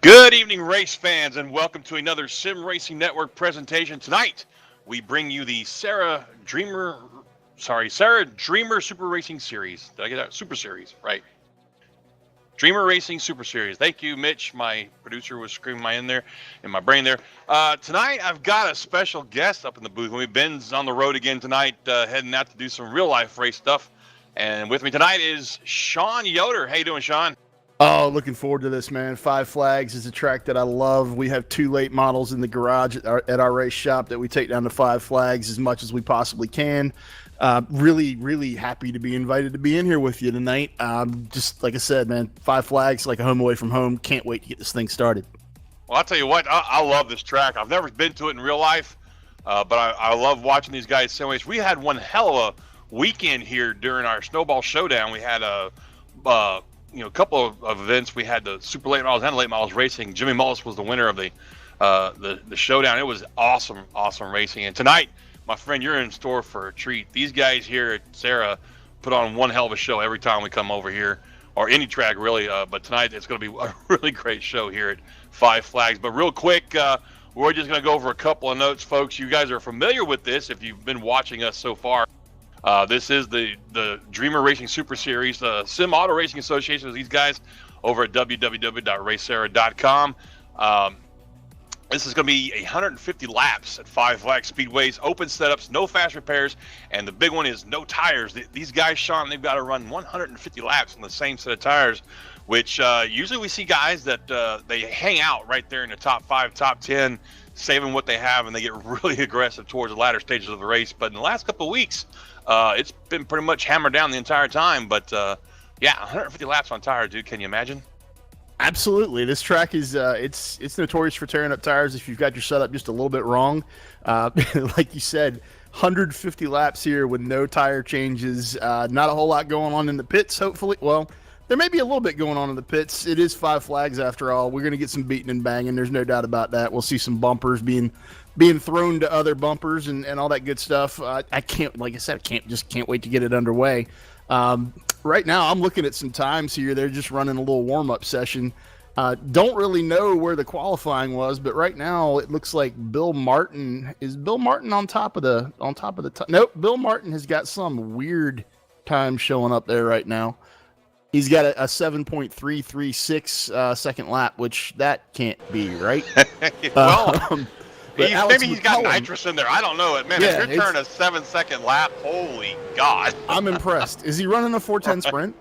Good evening, race fans, and welcome to another Sim Racing Network presentation. Tonight, we bring you the SARA Dreamer Super Racing Series. Did I get that? Super Series, right? Dreamer Racing Super Series. Thank you, Mitch. My producer was screaming in my brain there. Tonight, I've got a special guest up in the booth. Ben's on the road again tonight, heading out to do some real-life race stuff. And with me tonight is Sean Yoder. How you doing, Sean? Oh, looking forward to this, man. Five Flags is a track that I love. We have two late models in the garage at our race shop that we take down to Five Flags as much as we possibly can. Really happy to be invited to be in here with you tonight. Just like I said, man, Five Flags, like a home away from home. Can't wait to get this thing started. Well, I'll tell you what, I love this track. I've never been to it in real life, but I love watching these guys sim race. We had one hell of a weekend here during our Snowball Showdown. We had a couple of events. We had the super late models and late models racing. Jimmy Mullis was the winner of the showdown. It was awesome racing. And tonight, my friend, you're in store for a treat. These guys here at SARA put on one hell of a show every time we come over here, or any track really. But tonight it's going to be a really great show here at Five Flags. But real quick, we're just going to go over a couple of notes, folks. You guys are familiar with this if you've been watching us so far. This is the Dreamer Racing Super Series, Sim Auto Racing Association. These guys over at www.racesara.com. This is going to be 150 laps at Five Flags Speedways, open setups, no fast repairs, and the big one is no tires. These guys, Sean, they've got to run 150 laps on the same set of tires, which usually we see guys that they hang out right there in the top 5, top 10, saving what they have, and they get really aggressive towards the latter stages of the race. But in the last couple of weeks, it's been pretty much hammered down the entire time. But yeah, 150 laps on tires, dude. Can you imagine? Absolutely. This track is it's notorious for tearing up tires if you've got your setup just a little bit wrong. Like you said, 150 laps here with no tire changes. Not a whole lot going on in the pits, hopefully. Well, there may be a little bit going on in the pits. It is Five Flags after all. We're going to get some beating and banging. There's no doubt about that. We'll see some bumpers being thrown to other bumpers and all that good stuff. I can't, like I said, can't wait to get it underway. Right now, I'm looking at some times here. They're just running a little warm-up session. Don't really know where the qualifying was, but right now it looks like Bill Martin on top of the Nope, Bill Martin has got some weird time showing up there right now. He's got a 7.336 second lap, which that can't be right. Well. Maybe he's got nitrous in there. I don't know it, man. Yeah, if you're turning a 7-second lap, holy God! I'm impressed. Is he running a 410 sprint?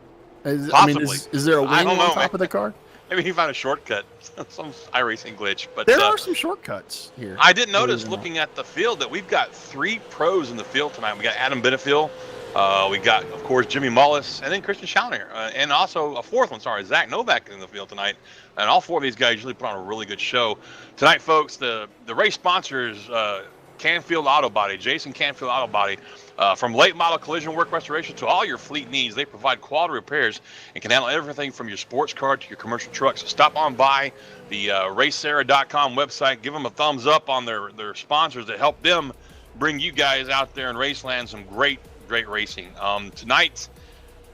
Possibly. Is there a wing on top of the car? Maybe he found a shortcut, some iRacing glitch. But there are some shortcuts here. I did notice looking at the field that we've got 3 pros in the field tonight. We got Adam Benefiel. We got, of course, Jimmy Mullis, and then Christian Schauner, and also a fourth one. Zach Novak in the field tonight. And all 4 of these guys usually put on a really good show. Tonight, folks, the race sponsors, Canfield Auto Body, Jason Canfield Auto Body. From late model collision work restoration to all your fleet needs, they provide quality repairs and can handle everything from your sports car to your commercial trucks. So stop on by the racesara.com website. Give them a thumbs up on their sponsors that help them bring you guys out there in Raceland some great racing. Tonight,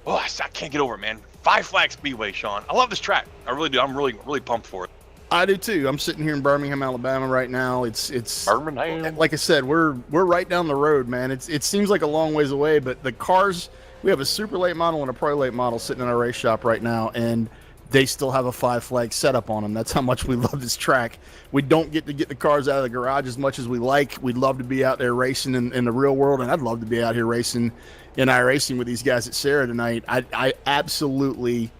I can't get over it, man. Five Flags Speedway, Sean. I love this track. I really do. I'm really pumped for it. I do too. I'm sitting here in Birmingham, Alabama right now. It's Birmingham. Like I said, we're right down the road, man. It seems like a long ways away, but the cars, we have a super late model and a pro late model sitting in our race shop right now, and they still have a Five Flags setup on them. That's how much we love this track. We don't get to get the cars out of the garage as much as we like. We'd love to be out there racing in the real world, and I'd love to be out here racing in iRacing with these guys at SARA tonight. I absolutely,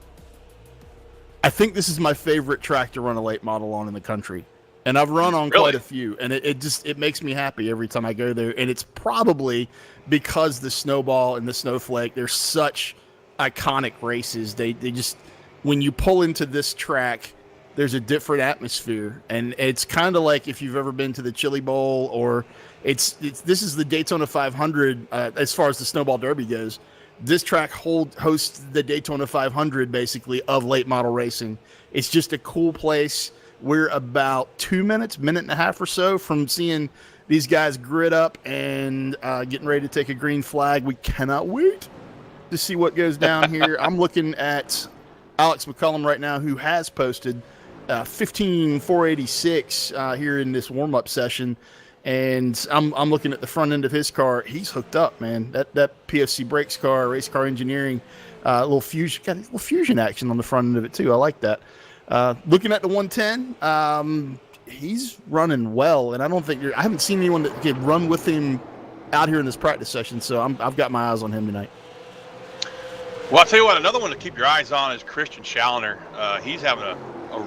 I think this is my favorite track to run a late model on in the country. And I've run on quite a few, and it makes me happy every time I go there. And it's probably because the Snowball and the Snowflake, they're such iconic races. They just, when you pull into this track, there's a different atmosphere, and it's kind of like if you've ever been to the Chili Bowl, or this is the Daytona 500 as far as the Snowball Derby goes. This track hosts the Daytona 500 basically of late model racing. It's just a cool place. We're about 2 minute and a half or so from seeing these guys grid up and getting ready to take a green flag. We cannot wait to see what goes down here. I'm looking at Alex McCullum right now, who has posted 15486 here in this warm-up session, and I'm looking at the front end of his car. He's hooked up, man. That PFC Brakes car, Race Car Engineering, little fusion, got a little fusion action on the front end of it too. I like that. Looking at the 110, he's running well, and I haven't seen anyone that could run with him out here in this practice session, so I've got my eyes on him tonight. Well, I'll tell you what, another one to keep your eyes on is Christian Schallner. He's having a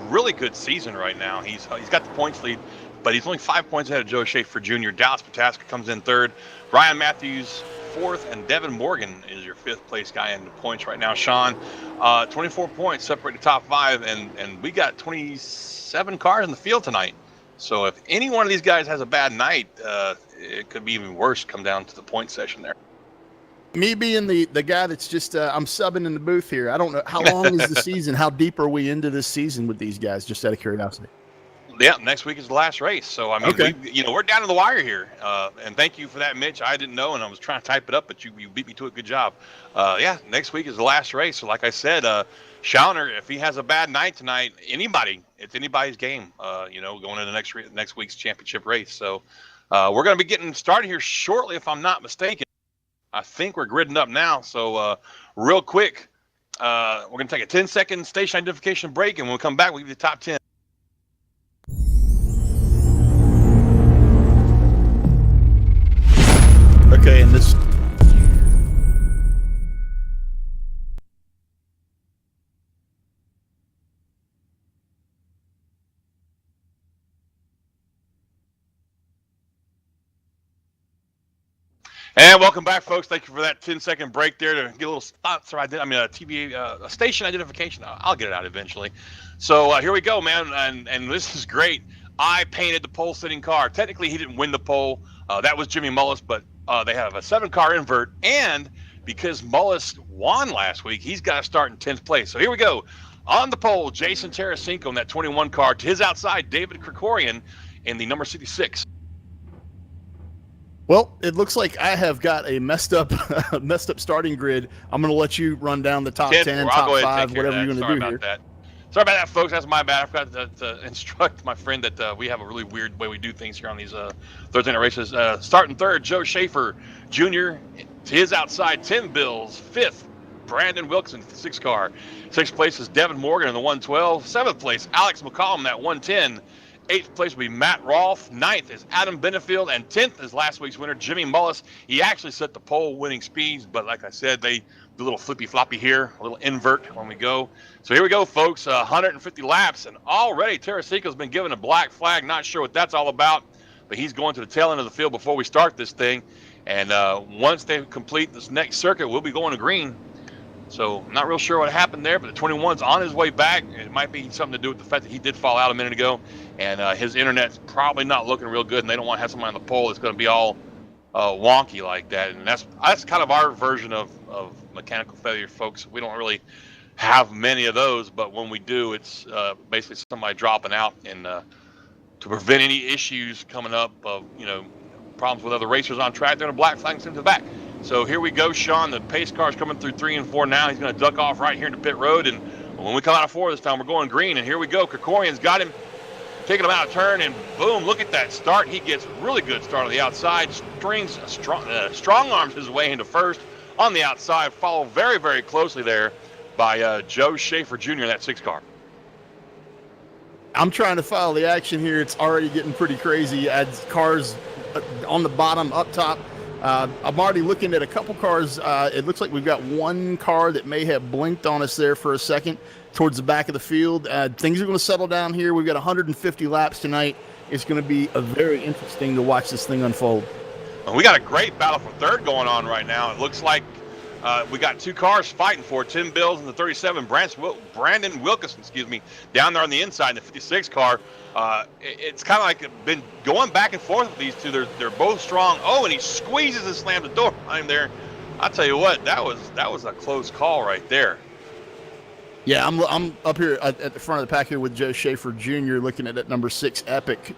really good season right now. He's got the points lead, but he's only 5 points ahead of Joe Schaefer Jr. Dallas Pataska comes in third. Ryan Matthews fourth, and Devin Morgan is your fifth place guy in the points right now. Sean, 24 points separate the top five, and we got 27 cars in the field tonight. So if any one of these guys has a bad night, it could be even worse come down to the point session there. Me being the guy that's just I'm subbing in the booth here. I don't know how long is the season. How deep are we into this season with these guys? Just out of curiosity. Yeah, next week is the last race. So I mean, okay. we're down to the wire here. And thank you for that, Mitch. I didn't know, and I was trying to type it up, but you beat me to it. Good job. Yeah, next week is the last race. So like I said, Schallner, if he has a bad night tonight, it's anybody's game. Going into next week's championship race. So we're going to be getting started here shortly, if I'm not mistaken. I think we're gridding up now. So real quick, we're going to take a 10-second station identification break, and when we come back, we'll give you the top 10. Okay, and this. And welcome back, folks. Thank you for that 10-second break there to get a little sponsor. A station identification. I'll get it out eventually. So here we go, man. And this is great. I painted the pole sitting car. Technically, he didn't win the pole. That was Jimmy Mullis, but they have a 7-car invert. And because Mullis won last week, he's got to start in 10th place. So here we go. On the pole, Jason Tarasenko in that 21 car. To his outside, David Krikorian in the number 66. Well, it looks like I have got a messed up starting grid. I'm going to let you run down the top 10, top 5, whatever you're going to do here. Sorry about that, folks. That's my bad. I forgot to instruct my friend that we have a really weird way we do things here on these Thursday night races. Starting third, Joe Schaefer Jr. To his outside, Tim Bills. Fifth, Brandon Wilkinson, the 6-car. Sixth place is Devin Morgan in the 112. Seventh place, Alex McCollum, that 110. Eighth place will be Matt Rolfe. Ninth is Adam Benefield. And 10th is last week's winner, Jimmy Mullis. He actually set the pole winning speeds, but like I said, they do a little flippy-floppy here, a little invert when we go. So here we go, folks, 150 laps. And already Tarasenko's been given a black flag. Not sure what that's all about, but he's going to the tail end of the field before we start this thing. And once they complete this next circuit, we'll be going to green. So I'm not real sure what happened there, but the 21's on his way back. It might be something to do with the fact that he did fall out a minute ago, and his internet's probably not looking real good, and they don't want to have somebody on the pole that's going to be all wonky like that. And that's kind of our version of mechanical failure, folks. We don't really have many of those, but when we do, it's basically somebody dropping out, and to prevent any issues coming up of problems with other racers on track, they're going to black flag him to the back. So here we go, Sean. The pace car's coming through 3 and 4 now. He's going to duck off right here into pit road. And when we come out of 4 this time, we're going green. And here we go. Krikorian's got him, taking him out of turn. And boom, look at that start. He gets a really good start on the outside. Strong arms his way into first on the outside. Followed very, very closely there by Joe Schaefer Jr. in that 6-car. I'm trying to follow the action here. It's already getting pretty crazy. Adds cars on the bottom, up top. I'm already looking at a couple cars. It looks like we've got one car that may have blinked on us there for a second towards the back of the field. Things are going to settle down here. We've got 150 laps tonight. It's going to be very interesting to watch this thing unfold. Well, we got a great battle for third going on right now. It looks like we got 2 cars fighting for it. Tim Bills in the 37, Brandon Wilkinson, down there on the inside in the 56 car. It's kind of like been going back and forth with these two. They're both strong. Oh, and he squeezes and slams the door behind him there. I'll tell you what, that was a close call right there. Yeah, I'm up here at the front of the pack here with Joe Schaefer Jr. looking at that number 6 Epic.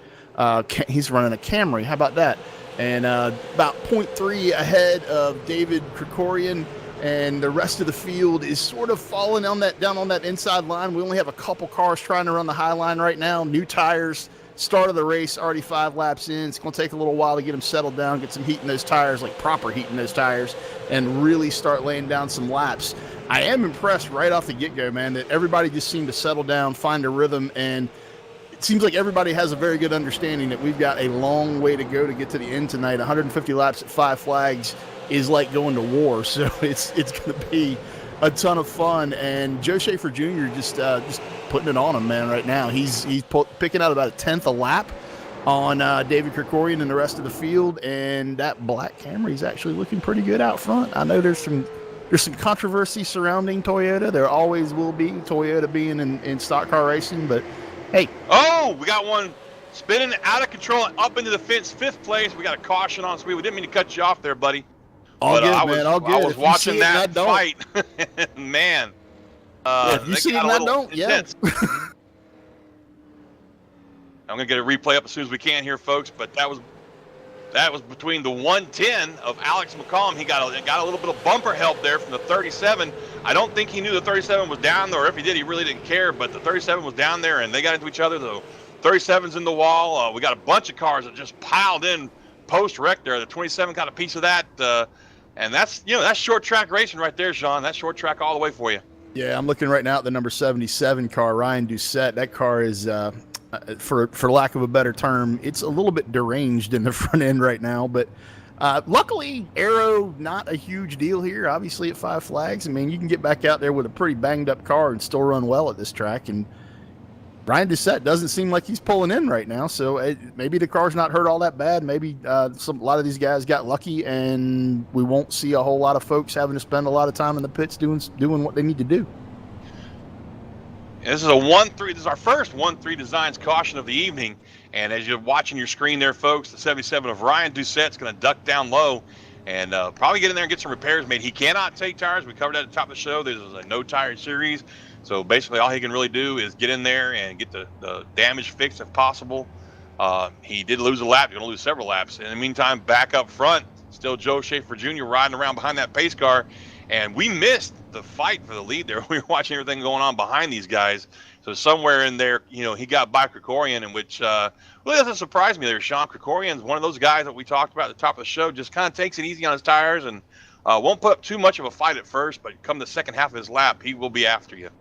He's running a Camry. How about that? And about 0.3 ahead of David Krikorian. and the rest of the field is sort of falling down on that inside line. We only have a couple cars trying to run the high line right now. New tires, start of the race, already 5 laps in. It's going to take a little while to get them settled down, get some heat in those tires, like proper heat in those tires, and really start laying down some laps. I am impressed right off the get-go, man, that everybody just seemed to settle down, find a rhythm, and it seems like everybody has a very good understanding that we've got a long way to go to get to the end tonight. 150 laps at 5 Flags is like going to war, so it's going to be a ton of fun. And Joe Schaefer Jr. just putting it on him, man, right now. He's picking out about a tenth a lap on David Krikorian and the rest of the field, and that black Camry's actually looking pretty good out front. I know there's some controversy surrounding Toyota. There always will be, Toyota being in stock car racing, but hey. Oh, we got one spinning out of control up into the fence, 5th place. We got a caution on Speedway. We didn't mean to cut you off there, buddy. All good, man. All good. I was watching that fight. Man. If you see it and I don't, yeah. I'm going to get a replay up as soon as we can here, folks, but that was between the 110 of Alex McCollum. He got a little bit of bumper help there from the 37. I don't think he knew the 37 was down there, or if he did, he really didn't care, but the 37 was down there, and they got into each other. The 37's in the wall. We got a bunch of cars that just piled in post-wreck there. The 27 got a piece of that, and that's short track racing right there, Sean. That's short track all the way for you. Yeah, I'm looking right now at the number 77 car, Ryan Doucette. That car is, for lack of a better term, it's a little bit deranged in the front end right now. But luckily, aero, not a huge deal here, obviously, at 5 Flags. I mean, you can get back out there with a pretty banged-up car and still run well at this track. And Ryan Doucette doesn't seem like he's pulling in right now, so maybe the car's not hurt all that bad. Maybe a lot of these guys got lucky, and we won't see a whole lot of folks having to spend a lot of time in the pits doing what they need to do. This is a 1-3. This is our first 1-3 Designs caution of the evening, and as you're watching your screen there, folks, the 77 of Ryan Doucette's going to duck down low and probably get in there and get some repairs made. He cannot take tires. We covered that at the top of the show. There's a no-tire series. So basically all he can really do is get in there and get the damage fixed if possible. He did lose a lap. You're going to lose several laps. In the meantime, back up front, still Joe Schaefer Jr. riding around behind that pace car. And we missed the fight for the lead there. We were watching everything going on behind these guys. So somewhere in there, he got by Krikorian, in which really doesn't surprise me there. Sean Krikorian's one of those guys that we talked about at the top of the show, just kind of takes it easy on his tires and won't put up too much of a fight at first, but come the second half of his lap, he will be after you.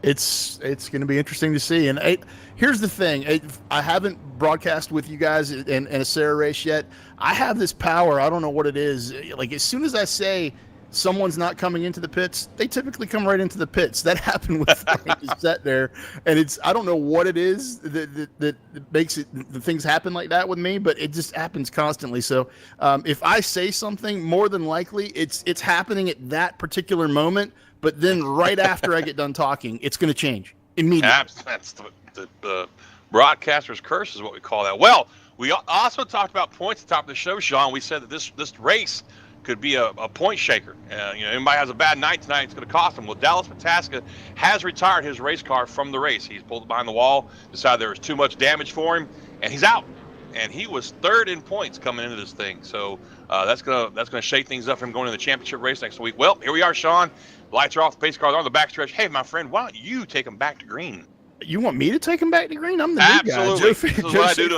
It's going to be interesting to see. And here's the thing. I haven't broadcast with you guys in a SARA race yet. I have this power. I don't know what it is. Like, as soon as I say someone's not coming into the pits, they typically come right into the pits. That happened with set there. And I don't know what it is that makes the things happen like that with me, but it just happens constantly. So if I say something, more than likely it's happening at that particular moment. But then right after I get done talking, it's going to change immediately. That's the broadcaster's curse is what we call that. Well, we also talked about points at the top of the show, Sean. We said that this race could be a point shaker. Anybody has a bad night tonight, it's going to cost them. Well, Dallas Pataska has retired his race car from the race. He's pulled it behind the wall, decided there was too much damage for him, and he's out. And he was 3rd in points coming into this thing. So that's gonna shake things up for him going to the championship race next week. Well, here we are, Sean. Lights are off, the pace cars are on the backstretch. Hey, my friend, why don't you take them back to green? You want me to take him back to green? I'm the new guy. This is what I do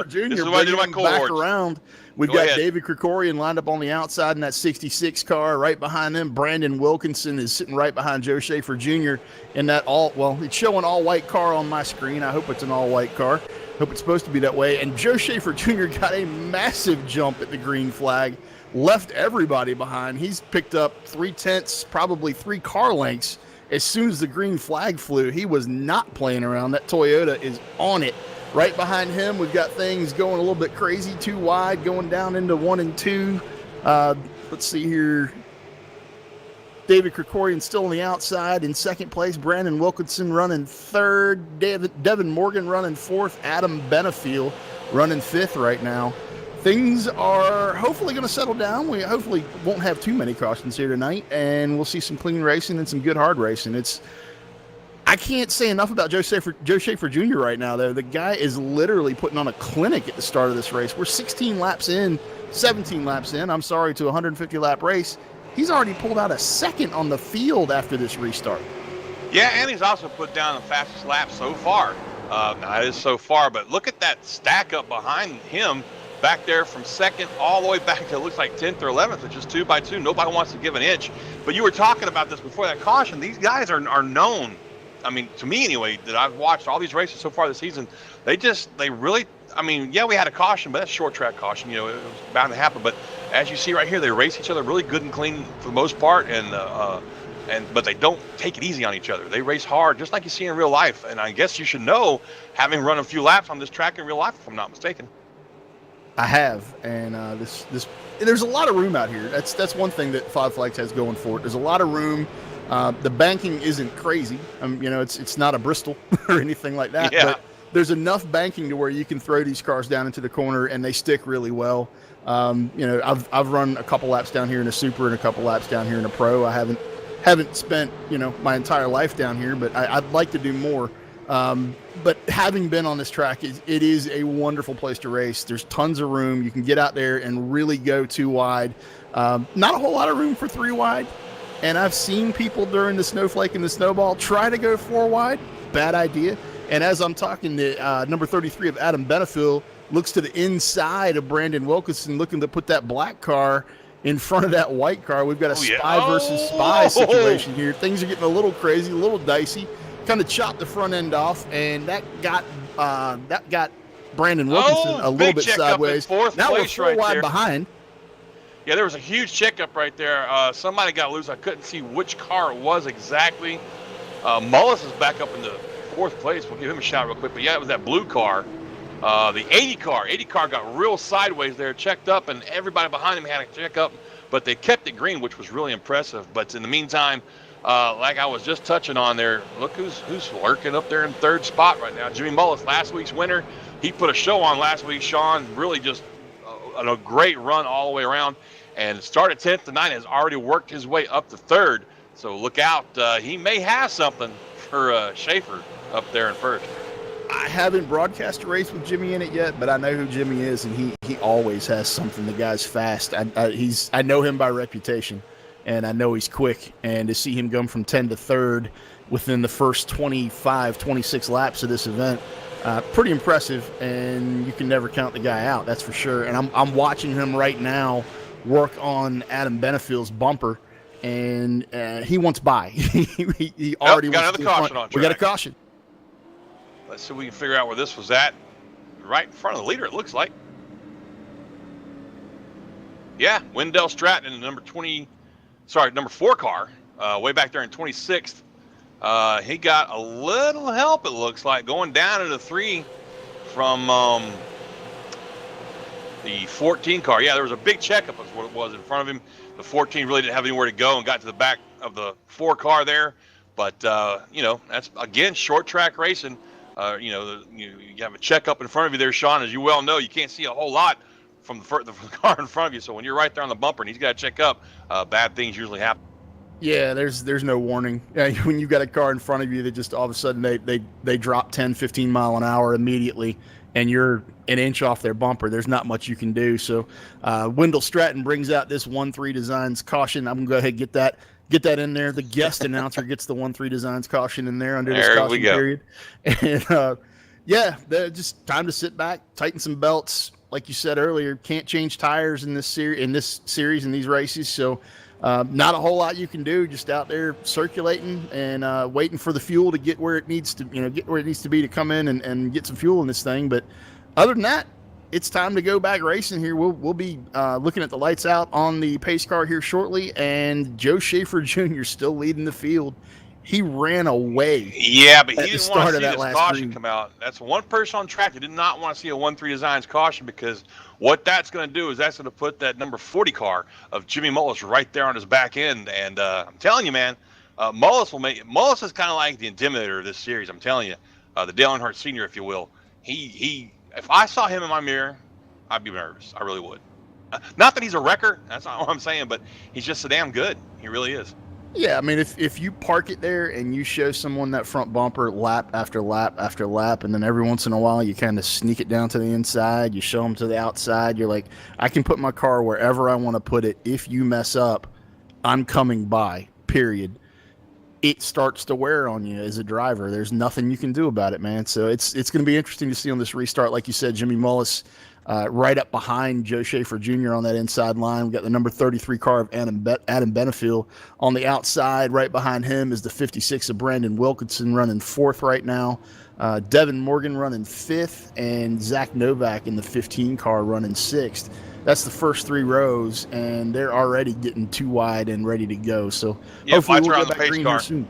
to my cohorts. Back around. We've got David Krikorian lined up on the outside in that 66 car. Right behind them, Brandon Wilkinson is sitting right behind Joe Schaefer Jr. in that it's showing all-white car on my screen. I hope it's an all-white car. Hope it's supposed to be that way. And Joe Schaefer Jr. got a massive jump at the green flag, left everybody behind. He's picked up 3/10, probably 3 car lengths. As soon as the green flag flew, he was not playing around. That Toyota is on it. Right behind him, we've got things going a little bit crazy, too wide, going down into 1 and 2. Let's see here. David Krikorian still on the outside in 2nd place. Brandon Wilkinson running 3rd. Devin Morgan running 4th. Adam Benefiel running 5th right now. Things are hopefully going to settle down. We hopefully won't have too many cautions here tonight, and we'll see some clean racing and some good hard racing. I can't say enough about Joe Schaefer Jr. right now, though. The guy is literally putting on a clinic at the start of this race. We're 17 laps in, to a 150-lap race, He's already pulled out a second on the field after this restart. Yeah, and he's also put down the fastest lap so far. Now, it is so far, but look at that stack up behind him back there from second all the way back to, it looks like 10th or 11th. It's just 2 by 2. Nobody wants to give an inch. But you were talking about this before that caution. These guys are known, I mean, to me anyway, that I've watched all these races so far this season, they really, I mean, yeah, we had a caution, but that's short track caution. You know, it was bound to happen. But as you see right here, they race each other really good and clean for the most part, but they don't take it easy on each other. They race hard, just like you see in real life. And I guess you should know, having run a few laps on this track in real life, if I'm not mistaken. I have, and there's a lot of room out here. That's one thing that Five Flags has going for it. There's a lot of room. The banking isn't crazy. You know, it's not a Bristol or anything like that. Yeah. But there's enough banking to where you can throw these cars down into the corner and they stick really well. You know, I've run a couple laps down here in a Super and a couple laps down here in a Pro. I haven't spent, you know, my entire life down here, but I'd like to do more. But having been on this track, it is a wonderful place to race. There's tons of room. You can get out there and really go 2 wide. Not a whole lot of room for 3 wide. And I've seen people during the Snowflake and the Snowball try to go 4 wide. Bad idea. And as I'm talking, the number 33 of Adam Benefiel looks to the inside of Brandon Wilkinson, looking to put that black car in front of that white car. We've got a spy versus spy situation here. Things are getting a little crazy, a little dicey. Kind of chopped the front end off, and that got Brandon Wilkinson a little bit sideways. Now we're 4 wide behind. Yeah, there was a huge checkup right there. Somebody got loose. I couldn't see which car it was exactly. Mullis is back up in the 4th place. We'll give him a shout real quick. But yeah, it was that blue car. The 80 car. 80 car got real sideways there, checked up, and everybody behind him had a check up. But they kept it green, which was really impressive. But in the meantime, like I was just touching on there, look who's lurking up there in 3rd spot right now. Jimmy Mullis, last week's winner. He put a show on last week. Sean really just a great run all the way around. And started 10th tonight, has already worked his way up to 3rd. So look out. He may have something for Schaefer up there in 1st. I haven't broadcast a race with Jimmy in it yet, but I know who Jimmy is, and he always has something. The guy's fast. I know him by reputation, and I know he's quick. And to see him go from 10 to 3rd within the first 25, 26 laps of this event, pretty impressive. And you can never count the guy out, that's for sure. And I'm watching him right now work on Adam Benefiel's bumper, and he wants by. he already got wants another caution on track. We got a caution. Let's see if we can figure out where this was at. Right in front of the leader, it looks like. Yeah, Wendell Stratton in the number 4 car, way back there in 26th. He got a little help, it looks like, going down into 3 from the 14 car. Yeah, there was a big checkup is what it was in front of him. The 14 really didn't have anywhere to go and got to the back of the 4 car there. But, you know, that's, again, short track racing. You know, you have a checkup in front of you there, Sean. As you well know, you can't see a whole lot from the car in front of you. So when you're right there on the bumper and he's got to check up, bad things usually happen. Yeah, there's no warning. When you've got a car in front of you that just all of a sudden they drop 10, 15 mile an hour immediately, and you're an inch off their bumper, there's not much you can do. So Wendell Stratton brings out this 1-3 Designs caution. I'm going to go ahead and get that in there. The guest announcer gets the 1-3 Designs caution in there under this caution period. And yeah, just time to sit back, tighten some belts. Like you said earlier, can't change tires in this series, in these races. So not a whole lot you can do. Just out there circulating and waiting for the fuel to get where it needs to, get where it needs to be to come in and get some fuel in this thing. But other than that, it's time to go back racing here. We'll be looking at the lights out on the pace car here shortly, and Joe Schaefer Jr. still leading the field. He ran away. Yeah, but he didn't want to see this caution green come out. That's one person on track that did not want to see a 1-3 Designs caution, because what that's going to do is that's going to put that number 40 car of Jimmy Mullis right there on his back end. And I'm telling you, man, Mullis is kind of like the intimidator of this series. I'm telling you, the Dale Earnhardt Sr., if you will. If I saw him in my mirror, I'd be nervous. I really would. Not that he's a wrecker. That's not what I'm saying, but he's just so damn good. He really is. Yeah, I mean, if you park it there and you show someone that front bumper lap after lap after lap, and then every once in a while you kind of sneak it down to the inside, you show them to the outside, you're like, I can put my car wherever I want to put it. If you mess up, I'm coming by, period, it starts to wear on you as a driver. There's nothing you can do about it, man. So it's going to be interesting to see on this restart. Like you said, Jimmy Mullis right up behind Joe Schaefer Jr. on that inside line. We've got the number 33 car of Adam Benefiel on the outside. Right behind him is the 56 of Brandon Wilkinson running fourth right now. Devin Morgan running fifth, and Zach Novak in the 15 car running sixth. That's the first three rows, and they're already getting too wide and ready to go. So hopefully we'll get back green here soon.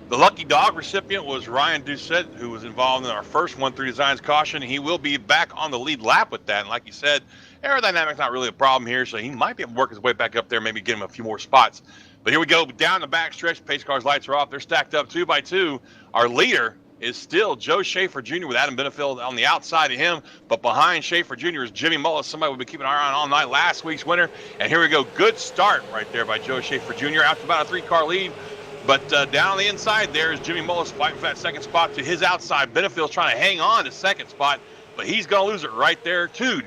The lucky dog recipient was Ryan Doucette, who was involved in our first 1-3 Designs caution. He will be back on the lead lap with that. And like you said, aerodynamic's not really a problem here, so he might be able to work his way back up there, maybe get him a few more spots. But here we go, down the back stretch. Pace car's lights are off. They're stacked up 2 by 2. Our leader is still Joe Schaefer Jr. with Adam Benefield on the outside of him. But behind Schaefer Jr. is Jimmy Mullis, somebody we've been keeping an eye on all night, last week's winner. And here we go. Good start right there by Joe Schaefer Jr. After about a 3-car lead. But down on the inside there is Jimmy Mullis fighting for that second spot to his outside. Benefield's trying to hang on to second spot, but he's going to lose it right there too.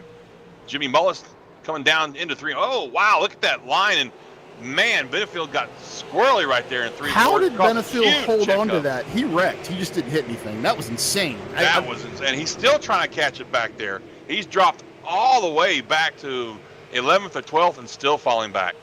Jimmy Mullis coming down into 3. Oh, wow, look at that line. And man, Benefield got squirrely right there in 3. How did Benefield hold on to that? He wrecked. He just didn't hit anything. That was insane. That was insane. He's still trying to catch it back there. He's dropped all the way back to 11th or 12th and still falling back.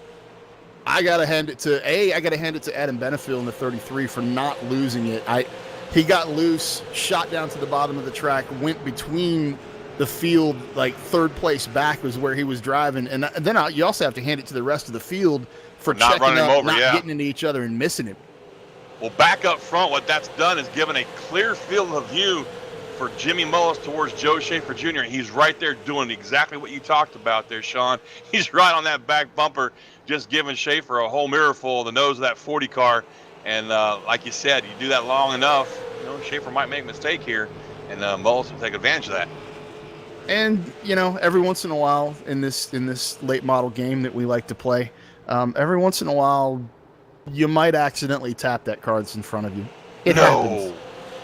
I gotta hand it to Adam Benefield in the 33 for not losing it. He got loose, shot down to the bottom of the track, went between the field, like third place back was where he was driving, and then you also have to hand it to the rest of the field for not checking running up, him over, not getting into each other and missing him. Well, back up front, what that's done is given a clear field of view for Jimmy Mullis towards Joe Schaefer Jr. He's right there doing exactly what you talked about there, Sean. He's right on that back bumper, just giving Schaefer a whole mirror full of the nose of that 40 car. And like you said, you do that long enough, Schaefer might make a mistake here, and Mullis will take advantage of that. And every once in a while in this late model game that we like to play, every once in a while you might accidentally tap that car that's in front of you. It happens.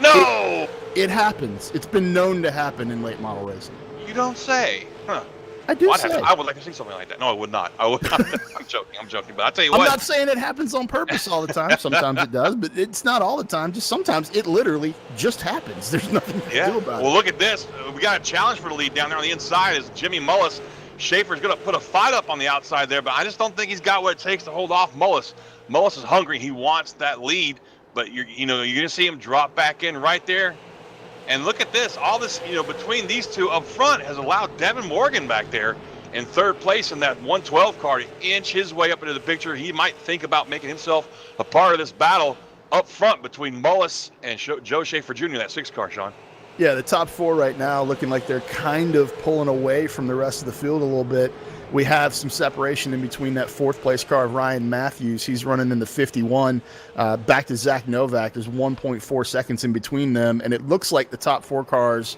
No. It happens. It's been known to happen in late model racing. You don't say. Huh. I do say. I would like to see something like that. No, I would not. I would not. I'm joking. But I'll tell you what. I'm not saying it happens on purpose all the time. Sometimes it does, but it's not all the time. Just sometimes it literally just happens. There's nothing to do about it. Well, look at this. We got a challenge for the lead down there on the inside is Jimmy Mullis. Schaefer's going to put a fight up on the outside there, but I just don't think he's got what it takes to hold off Mullis. Mullis is hungry. He wants that lead, but you're going to see him drop back in right there. And look at this. All this, between these two up front has allowed Devin Morgan back there in third place in that 112 car to inch his way up into the picture. He might think about making himself a part of this battle up front between Mullis and Joe Schaefer Jr., that 6 car, Sean. Yeah, the top 4 right now looking like they're kind of pulling away from the rest of the field a little bit. We have some separation in between that 4th place car of Ryan Matthews. He's running in the 51. Back to Zach Novak. There's 1.4 seconds in between them, and it looks like the top 4 cars,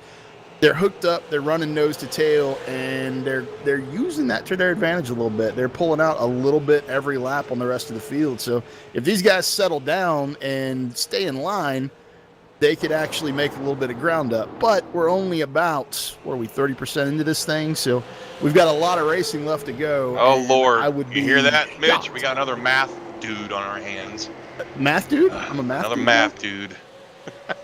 they're hooked up, they're running nose to tail, and they're using that to their advantage a little bit. They're pulling out a little bit every lap on the rest of the field. So if these guys settle down and stay in line, they could actually make a little bit of ground up. But we're only about, 30% into this thing, so we've got a lot of racing left to go. Oh, Lord. You hear that, Mitch? Shocked. We got another math dude on our hands. Math dude? I'm a math another dude. Another math dude.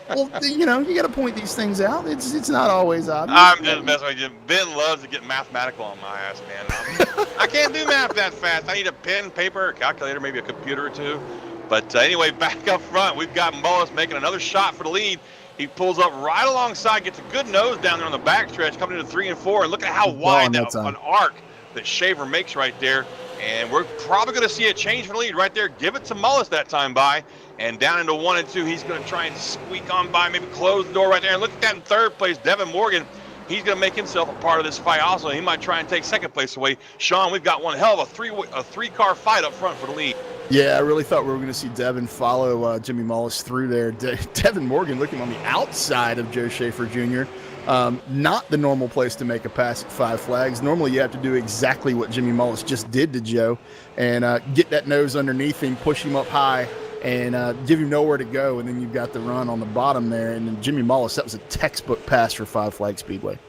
Well, you got to point these things out. It's not always obvious. I'm just messing with you. Ben loves to get mathematical on my ass, man. I can't do math that fast. I need a pen, paper, a calculator, maybe a computer or two. But anyway, back up front, we've got Mullis making another shot for the lead. He pulls up right alongside, gets a good nose down there on the backstretch, coming into 3 and 4. And look at how wide an arc that Schaefer makes right there. And we're probably going to see a change for the lead right there. Give it to Mullis that time by. And down into 1 and 2, he's going to try and squeak on by, maybe close the door right there. And look at that in 3rd place, Devin Morgan. He's going to make himself a part of this fight also. He might try and take 2nd place away. Sean, we've got one hell of a 3-car fight up front for the lead. Yeah, I really thought we were going to see Devin follow Jimmy Mullis through there. Devin Morgan looking on the outside of Joe Schaefer Jr. Not the normal place to make a pass at 5 flags. Normally you have to do exactly what Jimmy Mullis just did to Joe and get that nose underneath him, push him up high, and give him nowhere to go. And then you've got the run on the bottom there. And then Jimmy Mullis, that was a textbook pass for 5 flag Speedway.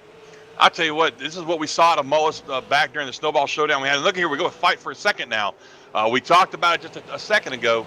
I'll tell you what, this is what we saw at Mullis back during the Snowball Showdown we had. And look here, we go fight for a second now. We talked about it just a second ago.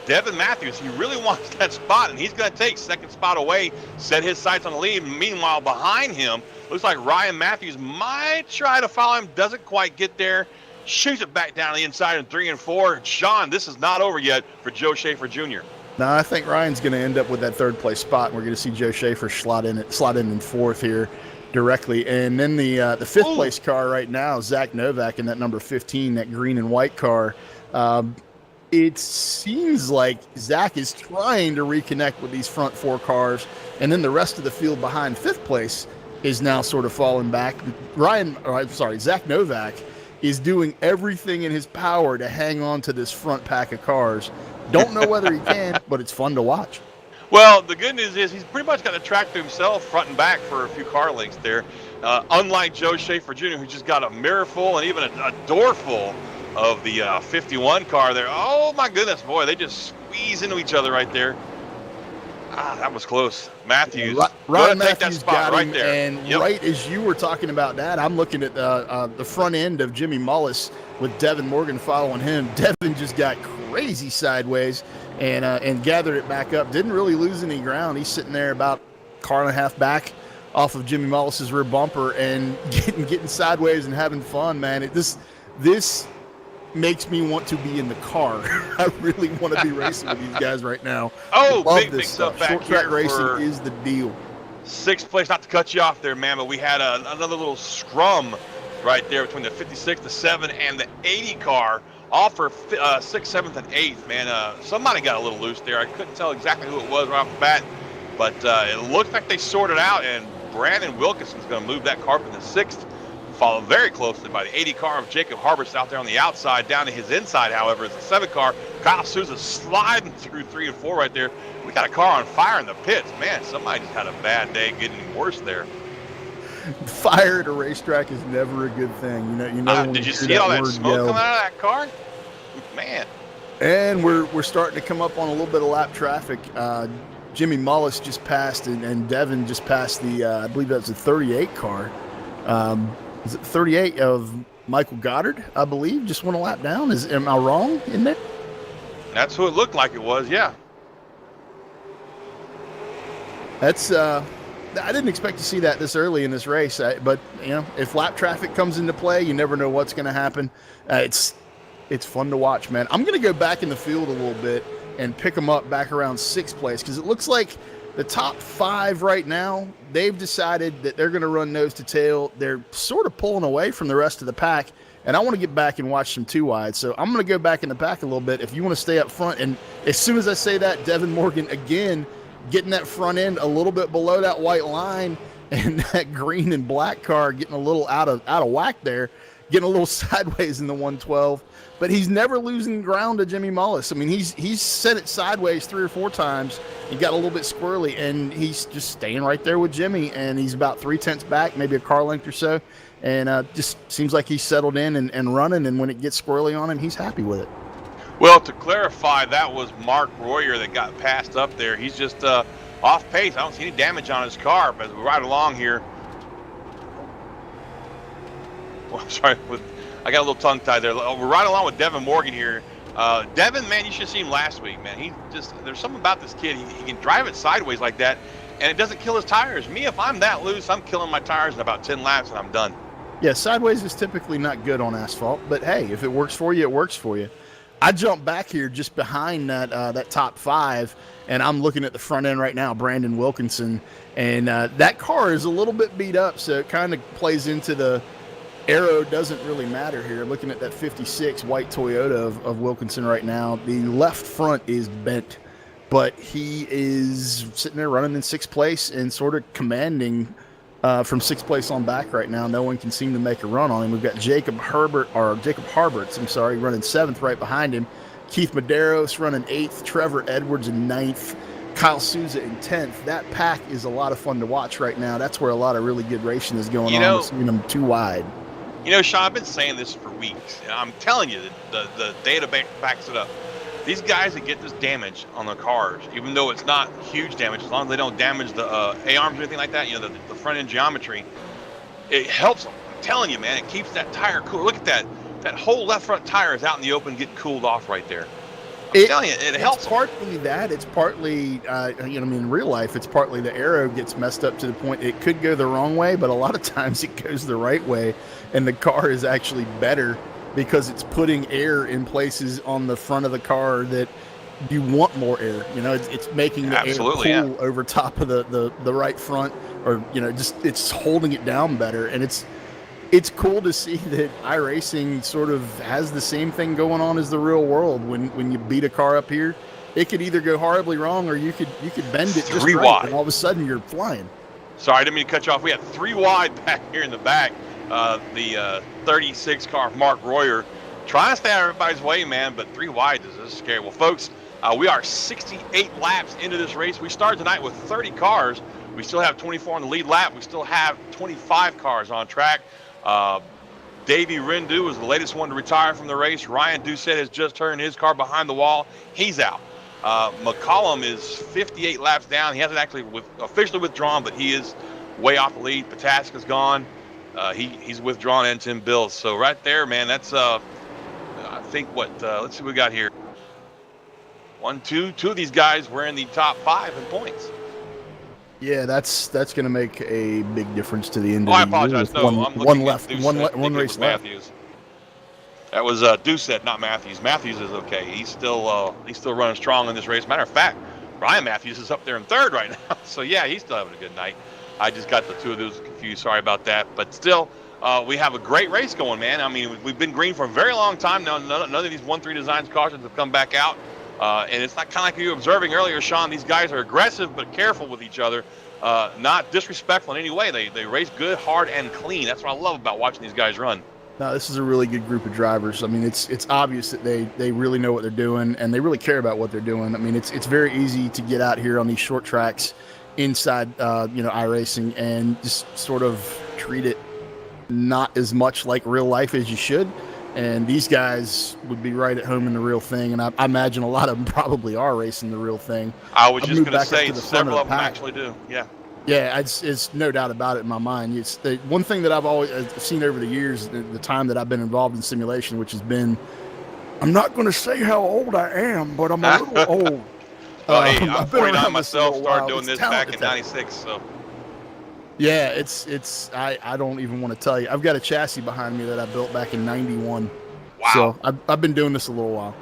Devin Matthews, he really wants that spot, and he's going to take second spot away, set his sights on the lead. Meanwhile, behind him, looks like Ryan Matthews might try to follow him, doesn't quite get there, shoots it back down the inside in 3 and 4. Sean, this is not over yet for Joe Schaefer Jr. No, I think Ryan's going to end up with that third place spot, and we're going to see Joe Schaefer slot in fourth here directly. And then the fifth place car right now, Zach Novak in that number 15, that green and white car. It seems like Zach is trying to reconnect with these front 4 cars, and then the rest of the field behind fifth place is now sort of falling back. Zach Novak is doing everything in his power to hang on to this front pack of cars. Don't know whether he can, but it's fun to watch. Well, the good news is he's pretty much got the track to himself front and back for a few car lengths there. Unlike Joe Schaefer Jr., who just got a mirror full and even a door full of the 51 car there. Oh, my goodness, boy, they just squeeze into each other right there. That was close. Matthews, Ryan Matthews take that spot got him, right there. And right as you were talking about that, I'm looking at the front end of Jimmy Mullis with Devin Morgan following him. Devin just got crazy sideways and gathered it back up. Didn't really lose any ground. He's sitting there about a car and a half back off of Jimmy Mullis's rear bumper and getting sideways and having fun, man. This makes me want to be in the car. I really want to be racing with these guys right now. Big stuff back Short track here racing is the deal. 6th place, not to cut you off there, man, but we had another little scrum right there between the 56, the 7, and the 80 car, all for 6th, 7th, and 8th, man. Somebody got a little loose there. I couldn't tell exactly who it was right off the bat, but it looked like they sorted out, and Brandon Wilkinson's going to move that car from the 6th, followed very closely by the 80 car of Jacob Harbert's out there on the outside. Down to his inside, however, is the 7 car. Kyle Souza sliding through 3 and 4 right there. We got a car on fire in the pits. Man, somebody just had a bad day getting worse there. Fire at a racetrack is never a good thing. You know. Did you see all that smoke coming out of that car? Man. And we're starting to come up on a little bit of lap traffic. Jimmy Mullis just passed, and Devin just passed the, I believe that's the 38 car. Is it 38 of Michael Goddard, I believe, just went a lap down? Am I wrong in there? That's who it looked like it was, yeah. That's I didn't expect to see that this early in this race, but if lap traffic comes into play, you never know what's going to happen. It's fun to watch, man. I'm going to go back in the field a little bit and pick them up back around 6th place, because it looks like the top 5 right now, they've decided that they're going to run nose to tail. They're sort of pulling away from the rest of the pack, and I want to get back and watch some 2 wide. So I'm going to go back in the pack a little bit. If you want to stay up front, and as soon as I say that, Devin Morgan again getting that front end a little bit below that white line, and that green and black car getting a little out of whack there, getting a little sideways in the 112. But he's never losing ground to Jimmy Mullis. I mean, he's set it sideways 3 or 4 times and got a little bit squirrely, and he's just staying right there with Jimmy, and he's about 3/10 back, maybe a car length or so, and just seems like he's settled in and running, and when it gets squirrely on him, he's happy with it. Well, to clarify, that was Mark Royer that got passed up there. He's just off pace. I don't see any damage on his car, but we're right along here. Well, sorry, I got a little tongue-tied there. We're right along with Devin Morgan here. Devin, man, you should have seen him last week, man. There's something about this kid. He can drive it sideways like that, and it doesn't kill his tires. Me, if I'm that loose, I'm killing my tires in about 10 laps, and I'm done. Yeah, sideways is typically not good on asphalt, but hey, if it works for you, it works for you. I jumped back here just behind that top 5, and I'm looking at the front end right now, Brandon Wilkinson, and that car is a little bit beat up, so it kind of plays into the aero doesn't really matter here. Looking at that 56 white Toyota of Wilkinson right now, the left front is bent, but he is sitting there running in 6th place and sort of commanding from 6th place on back right now. No one can seem to make a run on him. We've got Jacob Harberts, running 7th right behind him. Keith Medeiros running 8th. Trevor Edwards in 9th. Kyle Souza in 10th. That pack is a lot of fun to watch right now. That's where a lot of really good racing is going on. We're seeing them 2 wide. Sean, I've been saying this for weeks, and I'm telling you, the data backs it up. These guys that get this damage on their cars, even though it's not huge damage, as long as they don't damage the A-arms or anything like that, the front end geometry, it helps. I'm telling you, man, it keeps that tire cool. Look at that. That whole left front tire is out in the open, getting cooled off right there. I'm telling you, it helps. It's partly that. It's partly, in real life, it's partly the aero gets messed up to the point it could go the wrong way, but a lot of times it goes the right way, and the car is actually better because it's putting air in places on the front of the car that you want more air. It's making the air cool over top of the right front, or just it's holding it down better, and it's cool to see that iRacing sort of has the same thing going on as the real world. When you beat a car up here, it could either go horribly wrong, or you could bend it just right, and all of a sudden you're flying. Sorry, I didn't mean to cut you off. We had 3 wide back here in the back. The 36 car of Mark Royer trying to stay out of everybody's way, man, but 3 wide is scary. Well, folks, we are 68 laps into this race. We started tonight with 30 cars. We still have 24 on the lead lap. We still have 25 cars on track. Davey Rindu was the latest one to retire from the race. Ryan Doucette has just turned his car behind the wall. He's out. McCollum is 58 laps down. He hasn't actually officially withdrawn, but he is way off the lead. Pataska's gone. He's withdrawn, and Tim Bills. So right there, man, that's I think let's see what we got here. 2 of these guys were in the top 5 in points. Yeah, that's going to make a big difference to the end of I the year. apologize. No, I'm one left, Doucette. one race left. Matthews. That was Doucette, not Matthews. Matthews is okay. He's still running strong in this race. Matter of fact, Brian Matthews is up there in 3rd right now. So yeah, he's still having a good night. I just got the 2 of those confused. Sorry about that. But still, we have a great race going, man. I mean, we've been green for a very long time now. None of these 1-3 designs cautions have come back out. And it's not kind of like you were observing earlier, Sean. These guys are aggressive but careful with each other, not disrespectful in any way. They race good, hard, and clean. That's what I love about watching these guys run. No, this is a really good group of drivers. I mean, it's obvious that they really know what they're doing, and they really care about what they're doing. I mean, it's very easy to get out here on these short tracks inside, iRacing, and just sort of treat it not as much like real life as you should. And these guys would be right at home in the real thing, and I imagine a lot of them probably are racing the real thing. I was just going to say several of them actually do. Yeah. Yeah, it's no doubt about it in my mind. It's the one thing that I've always seen over the years, the time that I've been involved in simulation, which has been, I'm not going to say how old I am, but I'm a little old. Well, hey, I'm 49 myself, started doing this back in 96, so. Yeah, I don't even want to tell you. I've got a chassis behind me that I built back in 91. Wow. So I've been doing this a little while.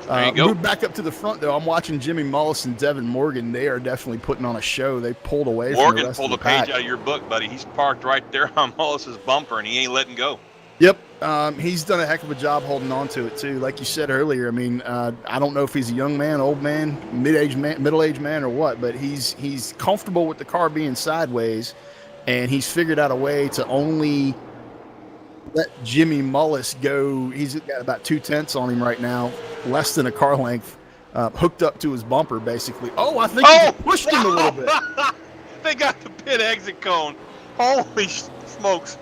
There you go. Move back up to the front, though. I'm watching Jimmy Mullis and Devin Morgan. They are definitely putting on a show. They pulled away from the rest pulled of the a page pack. out of your book, buddy. He's parked right there on Mullis's bumper, and he ain't letting go. Yep. He's done a heck of a job holding on to it, too. Like you said earlier, I mean, I don't know if he's a young man, old man, middle-aged man, or what, but he's comfortable with the car being sideways, and he's figured out a way to only let Jimmy Mullis go. He's got about 2/10 on him right now, less than a car length, hooked up to his bumper, basically. Oh, I think he pushed him a little bit. They got the pit exit cone. Holy smokes.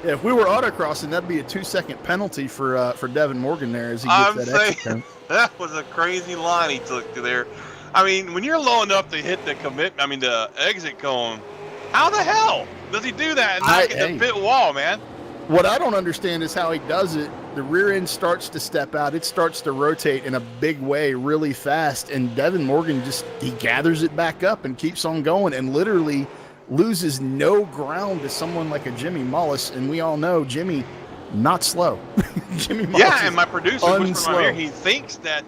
Yeah, if we were autocrossing, that'd be a 2-second penalty for Devin Morgan there as he gets that exit cone. That was a crazy line he took to there. I mean, when you're low enough to hit the exit cone, how the hell does he do that and not get the pit wall, man? What I don't understand is how he does it. The rear end starts to step out. It starts to rotate in a big way really fast. And Devin Morgan he gathers it back up and keeps on going and literally loses no ground to someone like a Jimmy Mullis. And we all know Jimmy, not slow. Jimmy Mullis. Yeah, and my producer whispered in my ear, he thinks that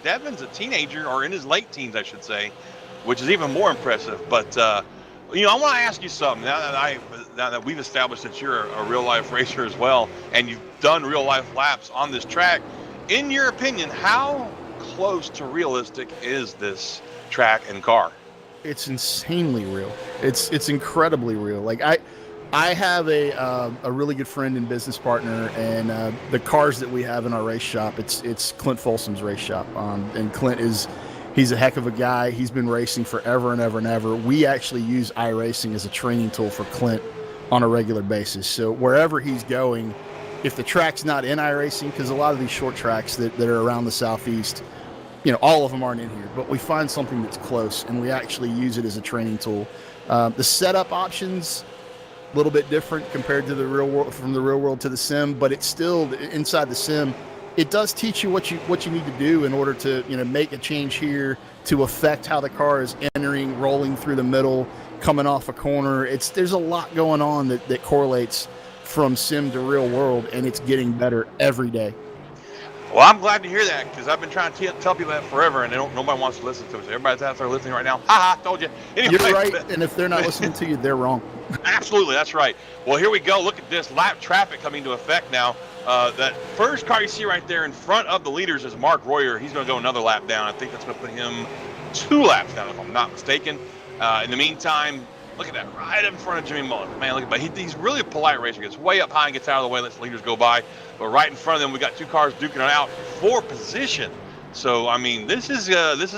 Devin's a teenager, or in his late teens, I should say, which is even more impressive. But, I want to ask you something now that we've established that you're a real life racer as well, and you've done real life laps on this track. In your opinion, how close to realistic is this track and car? It's insanely real. It's incredibly real. Like I have a really good friend and business partner, and the cars that we have in our race shop, it's Clint Folsom's race shop, and Clint he's a heck of a guy. He's been racing forever and ever and ever. We actually use iRacing as a training tool for Clint on a regular basis. So wherever he's going, if the track's not in iRacing, because a lot of these short tracks that are around the Southeast, all of them aren't in here, but we find something that's close, and we actually use it as a training tool. The setup options, a little bit different compared to the real world, from the real world to the sim, but it's still inside the sim. It does teach you what you need to do in order to, you know, make a change here to affect how the car is entering, rolling through the middle, coming off a corner. There's a lot going on that correlates from sim to real world, and it's getting better every day. Well, I'm glad to hear that, because I've been trying to tell people that forever, and nobody wants to listen to it. So everybody's out there listening right now. Ha ha, told you. Anyway, you're right, and if they're not listening to you, they're wrong. Absolutely, that's right. Well, here we go. Look at this lap traffic coming into effect now. That first car you see right there in front of the leaders is Mark Royer. He's going to go another lap down. I think that's going to put him 2 laps down, if I'm not mistaken. In the meantime, look at that, right in front of Jimmy Mullen. Man, look at that. He's really a polite racer. Gets way up high and gets out of the way, lets the leaders go by. But right in front of them, we got 2 cars duking it out for position. So, I mean, this is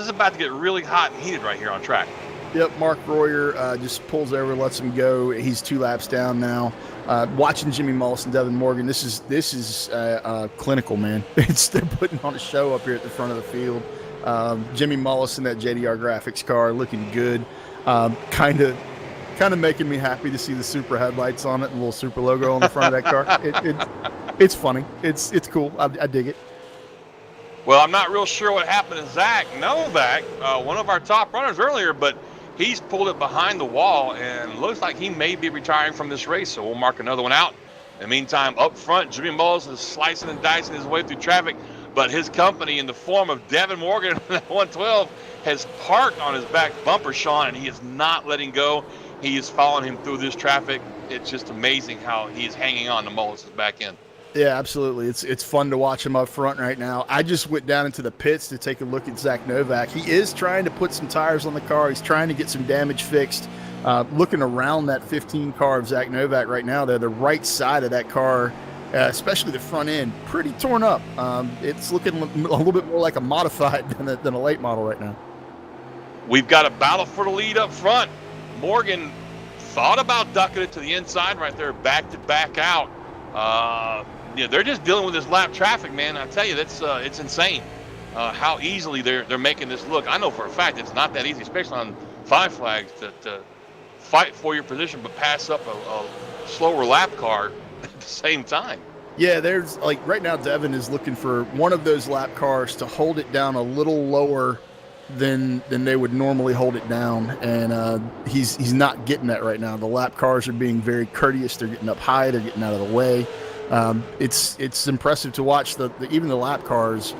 about to get really hot and heated right here on track. Yep, Mark Royer just pulls over, lets him go. He's 2 laps down now. Watching Jimmy Mullis and Devin Morgan, this is clinical, man. They're putting on a show up here at the front of the field. Jimmy Mullis in that JDR Graphics car, looking good. Kind of making me happy to see the Supra headlights on it, and a little Supra logo on the front of that car. It's funny. It's cool. I dig it. Well, I'm not real sure what happened to Zach Novak, one of our top runners earlier, but he's pulled it behind the wall and looks like he may be retiring from this race, so we'll mark another one out. In the meantime, up front, Jimmy Mullis is slicing and dicing his way through traffic, but his company, in the form of Devin Morgan, 112, has parked on his back bumper, Sean, and he is not letting go. He is following him through this traffic. It's just amazing how he's hanging on to Mullis' back end. Yeah, absolutely. It's fun to watch him up front right now. I just went down into the pits to take a look at Zach Novak. He is trying to put some tires on the car. He's trying to get some damage fixed. Looking around that 15 car of Zach Novak right now, the right side of that car, especially the front end, pretty torn up. It's looking a little bit more like a modified than a late model right now. We've got a battle for the lead up front. Morgan thought about ducking it to the inside right there, backed it back out. They're just dealing with this lap traffic, man. I tell you, it's insane how easily they're making this look. I know for a fact it's not that easy, especially on 5 flags, to fight for your position but pass up a slower lap car at the same time. Yeah, there's like right now Devin is looking for one of those lap cars to hold it down a little lower than they would normally hold it down, and he's not getting that right now. The lap cars are being very courteous. They're getting up high. They're getting out of the way. It's impressive to watch even the lap cars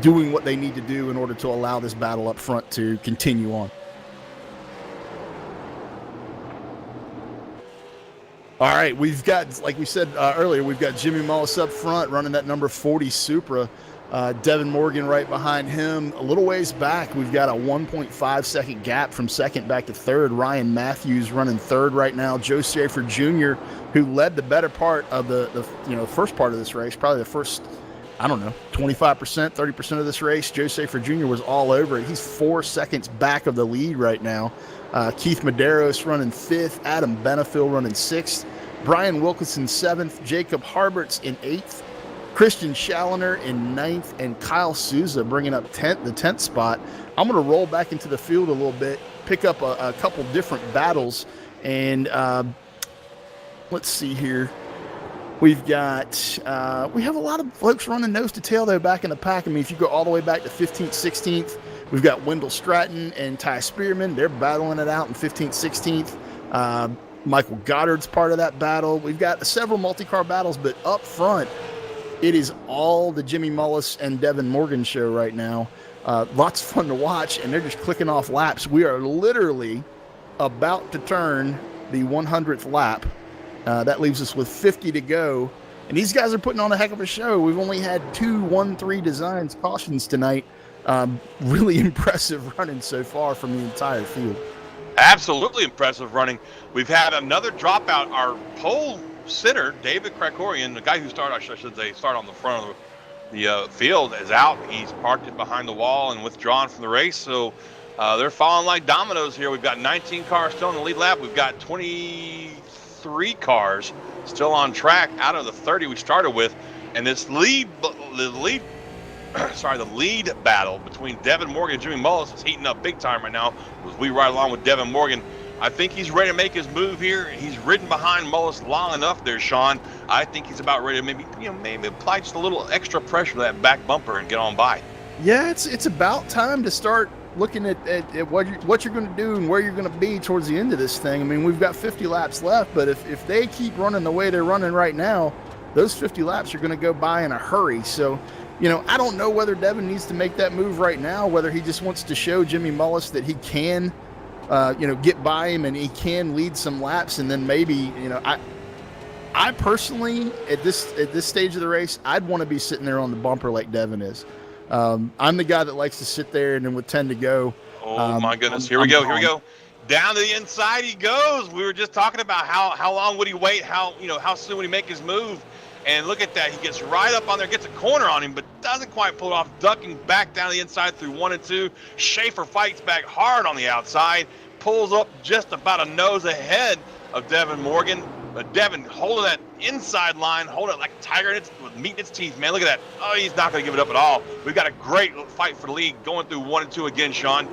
doing what they need to do in order to allow this battle up front to continue on. All right, we've got, like we said earlier, we've got Jimmy Mullis up front running that number 40 Supra. Devin Morgan right behind him. A little ways back, we've got a 1.5 second gap from second back to third. Ryan Matthews running third right now. Joe Schaefer Jr., who led the better part of the first part of this race, probably the first, 25%, 30% of this race. Joe Schaefer Jr. was all over it. He's 4 seconds back of the lead right now. Keith Medeiros running fifth. Adam Benefiel running sixth. Brian Wilkinson 7th. Jacob Harberts in 8th. Christian Schallner in 9th, and Kyle Souza bringing up the 10th spot. I'm going to roll back into the field a little bit, pick up a couple different battles, and let's see here. We have a lot of folks running nose to tail though back in the pack. I mean, if you go all the way back to 15th, 16th, we've got Wendell Stratton and Ty Spearman. They're battling it out in 15th, 16th. Michael Goddard's part of that battle. We've got several multi-car battles, but up front, it is all the Jimmy Mullis and Devin Morgan show right now. Lots of fun to watch, and they're just clicking off laps. We are literally about to turn the 100th lap. That leaves us with 50 to go. And these guys are putting on a heck of a show. We've only had 2 1-3 designs cautions tonight. Really impressive running so far from the entire field. Absolutely impressive running. We've had another dropout. Our pole sitter, David Krakorian, the guy who started on the front of the field, is out. He's parked it behind the wall and withdrawn from the race. So they're falling like dominoes here. We've got 19 cars still in the lead lap. We've got 23 cars still on track out of the 30 we started with. And this lead battle between Devin Morgan and Jimmy Mullis is heating up big time right now, as we ride along with Devin Morgan. I think he's ready to make his move here. He's ridden behind Mullis long enough there, Sean. I think he's about ready to maybe apply just a little extra pressure to that back bumper and get on by. Yeah, it's about time to start looking at what you're going to do and where you're going to be towards the end of this thing. I mean, we've got 50 laps left, but if they keep running the way they're running right now, those 50 laps are going to go by in a hurry. So, I don't know whether Devin needs to make that move right now, whether he just wants to show Jimmy Mullis that he can get by him and he can lead some laps, and then maybe, I personally at this stage of the race, I'd want to be sitting there on the bumper like Devin is. I'm the guy that likes to sit there, and then with 10 to go. Oh my goodness! Here we go. Down to the inside he goes. We were just talking about how long would he wait? How soon would he make his move? And look at that. He gets right up on there, gets a corner on him, but doesn't quite pull it off, ducking back down the inside through 1 and 2. Schaefer fights back hard on the outside, pulls up just about a nose ahead of Devin Morgan. But Devin holding that inside line, holding it like a tiger with meat in its teeth, man. Look at that. Oh, he's not going to give it up at all. We've got a great fight for the lead going through 1 and 2 again, Sean.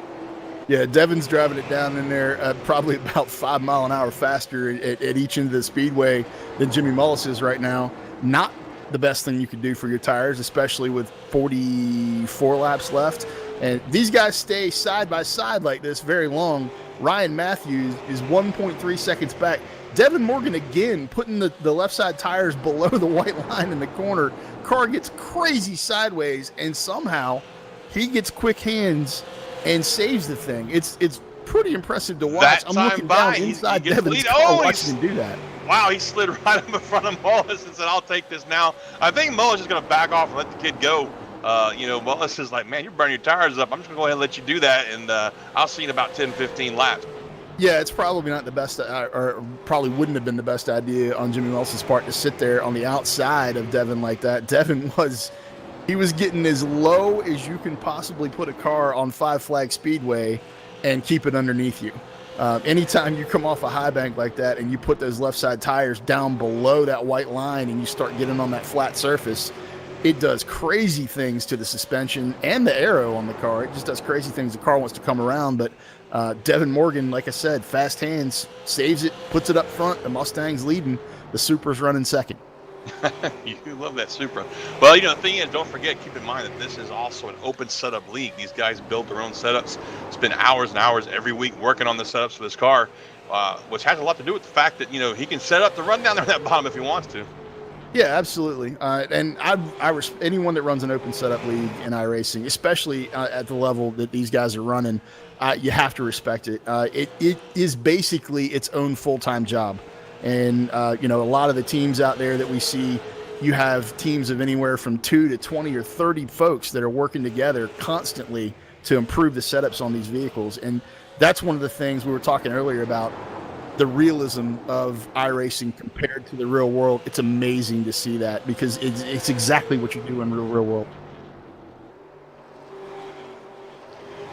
Yeah, Devin's driving it down in there probably about 5 mile an hour faster at each end of the speedway than Jimmy Mullis is right now. Not the best thing you could do for your tires, especially with 44 laps left. And these guys stay side by side like this very long. Ryan Matthews is 1.3 seconds back. Devin Morgan again putting the left side tires below the white line in the corner. Car gets crazy sideways, and somehow he gets quick hands and saves the thing. It's pretty impressive to watch. I'm looking down inside Devin's car watching him do that. Wow, he slid right up in front of Mullis and said, I'll take this now. I think Mullis is going to back off and let the kid go. Mullis is like, man, you're burning your tires up. I'm just going to go ahead and let you do that, and I'll see you in about 10, 15 laps. Yeah, it's probably not the best, or probably wouldn't have been the best idea on Jimmy Mullis's part to sit there on the outside of Devin like that. Devin was getting as low as you can possibly put a car on Five Flag Speedway and keep it underneath you. Anytime you come off a high bank like that and you put those left side tires down below that white line and you start getting on that flat surface, it does crazy things to the suspension and the aero on the car. It just does crazy things. The car wants to come around, but Devin Morgan, like I said, fast hands, saves it, puts it up front. The Mustang's leading. The Supra's running second. You love that Supra. Well, the thing is, don't forget, keep in mind that this is also an open setup league. These guys build their own setups, spend hours and hours every week working on the setups for this car, which has a lot to do with the fact that, he can set up the run down there at that bottom if he wants to. Yeah, absolutely. And I anyone that runs an open setup league in iRacing, especially at the level that these guys are running, you have to respect it. It is basically its own full-time job. And, a lot of the teams out there that we see, you have teams of anywhere from 2 to 20 or 30 folks that are working together constantly to improve the setups on these vehicles. And that's one of the things we were talking earlier about, the realism of iRacing compared to the real world. It's amazing to see that because it's exactly what you do in real world.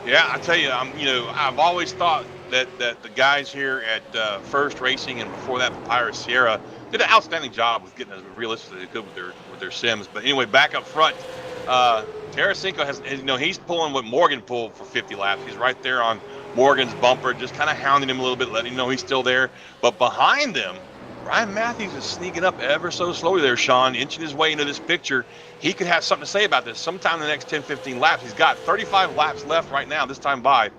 Yeah, I tell you, I've always thought that the guys here at First Racing and before that Papyrus Sierra did an outstanding job with getting as realistic as they could with their sims. But anyway, back up front, Tarasenko has he's pulling what Morgan pulled for 50 laps. He's right there on Morgan's bumper, just kind of hounding him a little bit, letting him know he's still there. But behind them, Ryan Matthews is sneaking up ever so slowly there, Sean, inching his way into this picture. He could have something to say about this sometime in the next 10, 15 laps. He's got 35 laps left right now, this time by,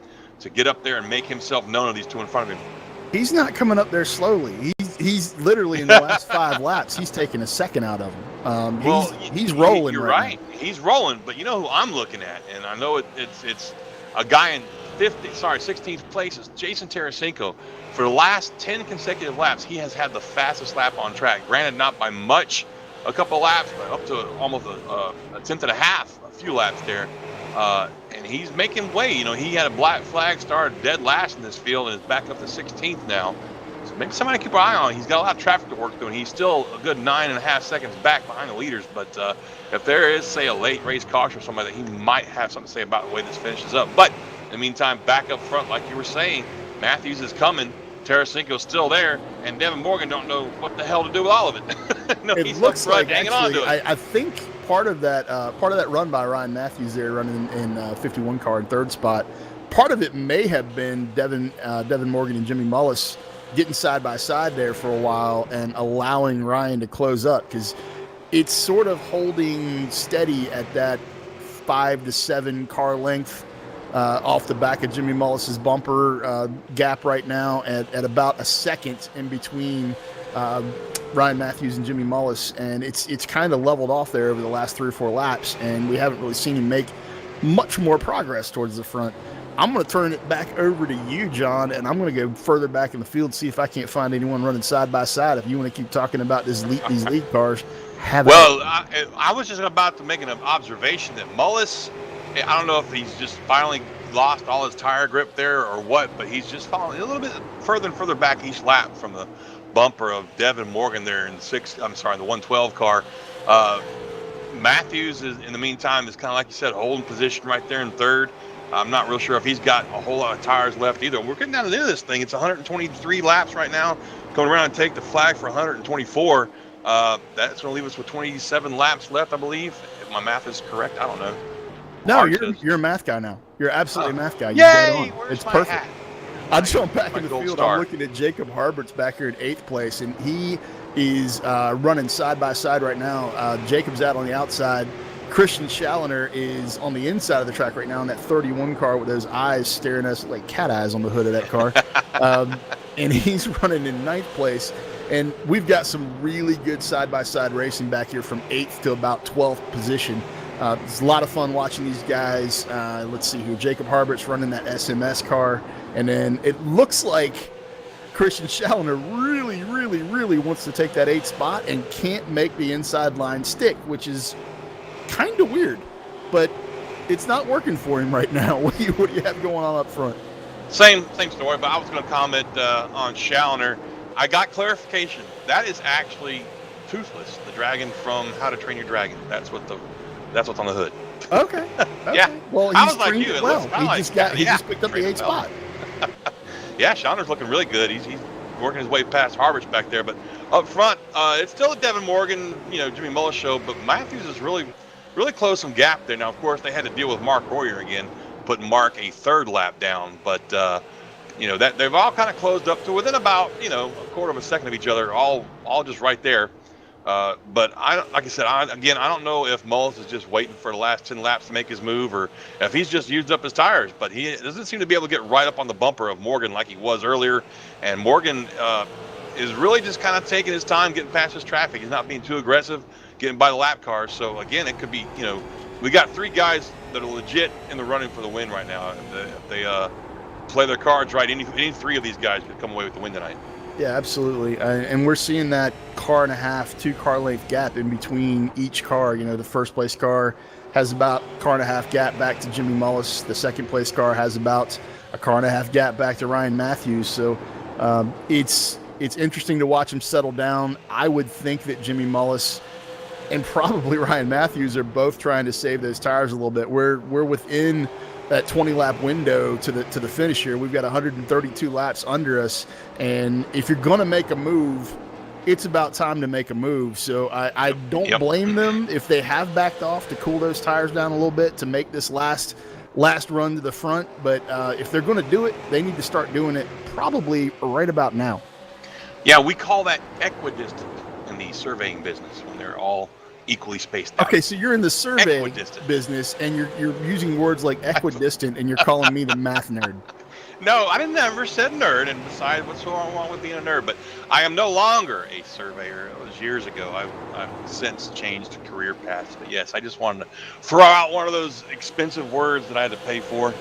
to get up there and make himself known to these two in front of him. He's not coming up there slowly. He's literally in the last 5 laps, he's taking a second out of him. He's rolling. You're right. He's rolling, but you know who I'm looking at, and I know it's a guy in 16th place is Jason Tarasenko. For the last 10 consecutive laps, he has had the fastest lap on track. Granted, not by much, a couple laps, but up to almost a tenth and a half, a few laps there. And he's making way. He had a black flag, started dead last in this field, and is back up to 16th now. So maybe somebody to keep an eye on. He's got a lot of traffic to work through, and he's still a good 9.5 seconds back behind the leaders. But if there is, say, a late race caution or somebody, that he might have something to say about the way this finishes up. But in the meantime, back up front, like you were saying, Matthews is coming. Tarasenko's still there, and Devin Morgan don't know what the hell to do with all of it. It looks like actually, I think part of that run by Ryan Matthews there, running in 51 car in third spot, part of it may have been Devin Morgan and Jimmy Mullis getting side by side there for a while and allowing Ryan to close up, because it's sort of holding steady at that 5 to 7 car length off the back of Jimmy Mullis's bumper gap right now, at about a second in between Ryan Matthews and Jimmy Mullis, and it's kind of leveled off there over the last 3 or 4 laps, and we haven't really seen him make much more progress towards the front. I'm going to turn it back over to you, John, and I'm going to go further back in the field, see if I can't find anyone running side by side. If you want to keep talking about these lead cars, I was just about to make an observation that Mullis, I don't know if he's just finally lost all his tire grip there or what, but he's just falling a little bit further and further back each lap from the bumper of Devin Morgan there in the 112 car. Matthews is, in the meantime, is kind of like you said, holding position right there in third. I'm not real sure if he's got a whole lot of tires left either. We're getting down to the end of this thing. It's 123 laps right now. Going around and take the flag for 124. That's going to leave us with 27 laps left, I believe. If my math is correct, I don't know. No, you're a math guy now. You're absolutely a math guy. Yay! It's perfect. Hat? I'm showing back in the field. I'm looking at Jacob Harbert's back here in 8th place, and he is running side by side right now. Jacob's out on the outside. Christian Challoner is on the inside of the track right now in that 31 car with those eyes staring at us like cat eyes on the hood of that car. And he's running in 9th place. And we've got some really good side-by-side racing back here from 8th to about 12th position. It's a lot of fun watching these guys. Let's see here. Jacob Harbert's running that SMS car. And then it looks like Christian Challoner really, really, really wants to take that 8th spot and can't make the inside line stick, which is kind of weird. But it's not working for him right now. What do you have going on up front? Same story, but I was going to comment on Challoner. I got clarification. That is actually Toothless, the dragon from How to Train Your Dragon. That's what's on the hood. Okay. Yeah. Well, I was like you. It looks he just picked up the 8th spot. Yeah, Challoner's looking really good. He's working his way past Harbert's back there, but up front, it's still a Devin Morgan, Jimmy Mullis show, but Matthews is really close some gap there. Now, of course, they had to deal with Mark Royer again, putting Mark a 3rd lap down, but that they've all kind of closed up to within about a quarter of a second of each other, all just right there. But like I said, I don't know if Mullis is just waiting for the last 10 laps to make his move, or if he's just used up his tires. But he doesn't seem to be able to get right up on the bumper of Morgan like he was earlier. And Morgan is really just kind of taking his time getting past his traffic. He's not being too aggressive, getting by the lap cars. So again, it could be we got 3 guys that are legit in the running for the win right now. If they play their cards right, any 3 of these guys could come away with the win tonight. Yeah, absolutely. And we're seeing that 1.5 2 car length gap in between each car. The first place car has about 1.5 gap back to Jimmy Mullis. The second place car has about 1.5 gap back to Ryan Matthews. So it's interesting to watch him settle down. I would think that Jimmy Mullis and probably Ryan Matthews are both trying to save those tires a little bit. We're within that 20-lap window to the finish here. We've got 132 laps under us, and if you're going to make a move, it's about time to make a move. So I don't blame them if they have backed off to cool those tires down a little bit to make this last run to the front. But if they're going to do it, they need to start doing it probably right about now. Yeah, we call that equidistant in the surveying business when they're all equally spaced out. Okay, so you're in the survey business, and you're using words like equidistant, and you're calling me the math nerd. No, I never said nerd, and besides, what's wrong with being a nerd? But I am no longer a surveyor. It was years ago. I've since changed career paths. But yes, I just wanted to throw out one of those expensive words that I had to pay for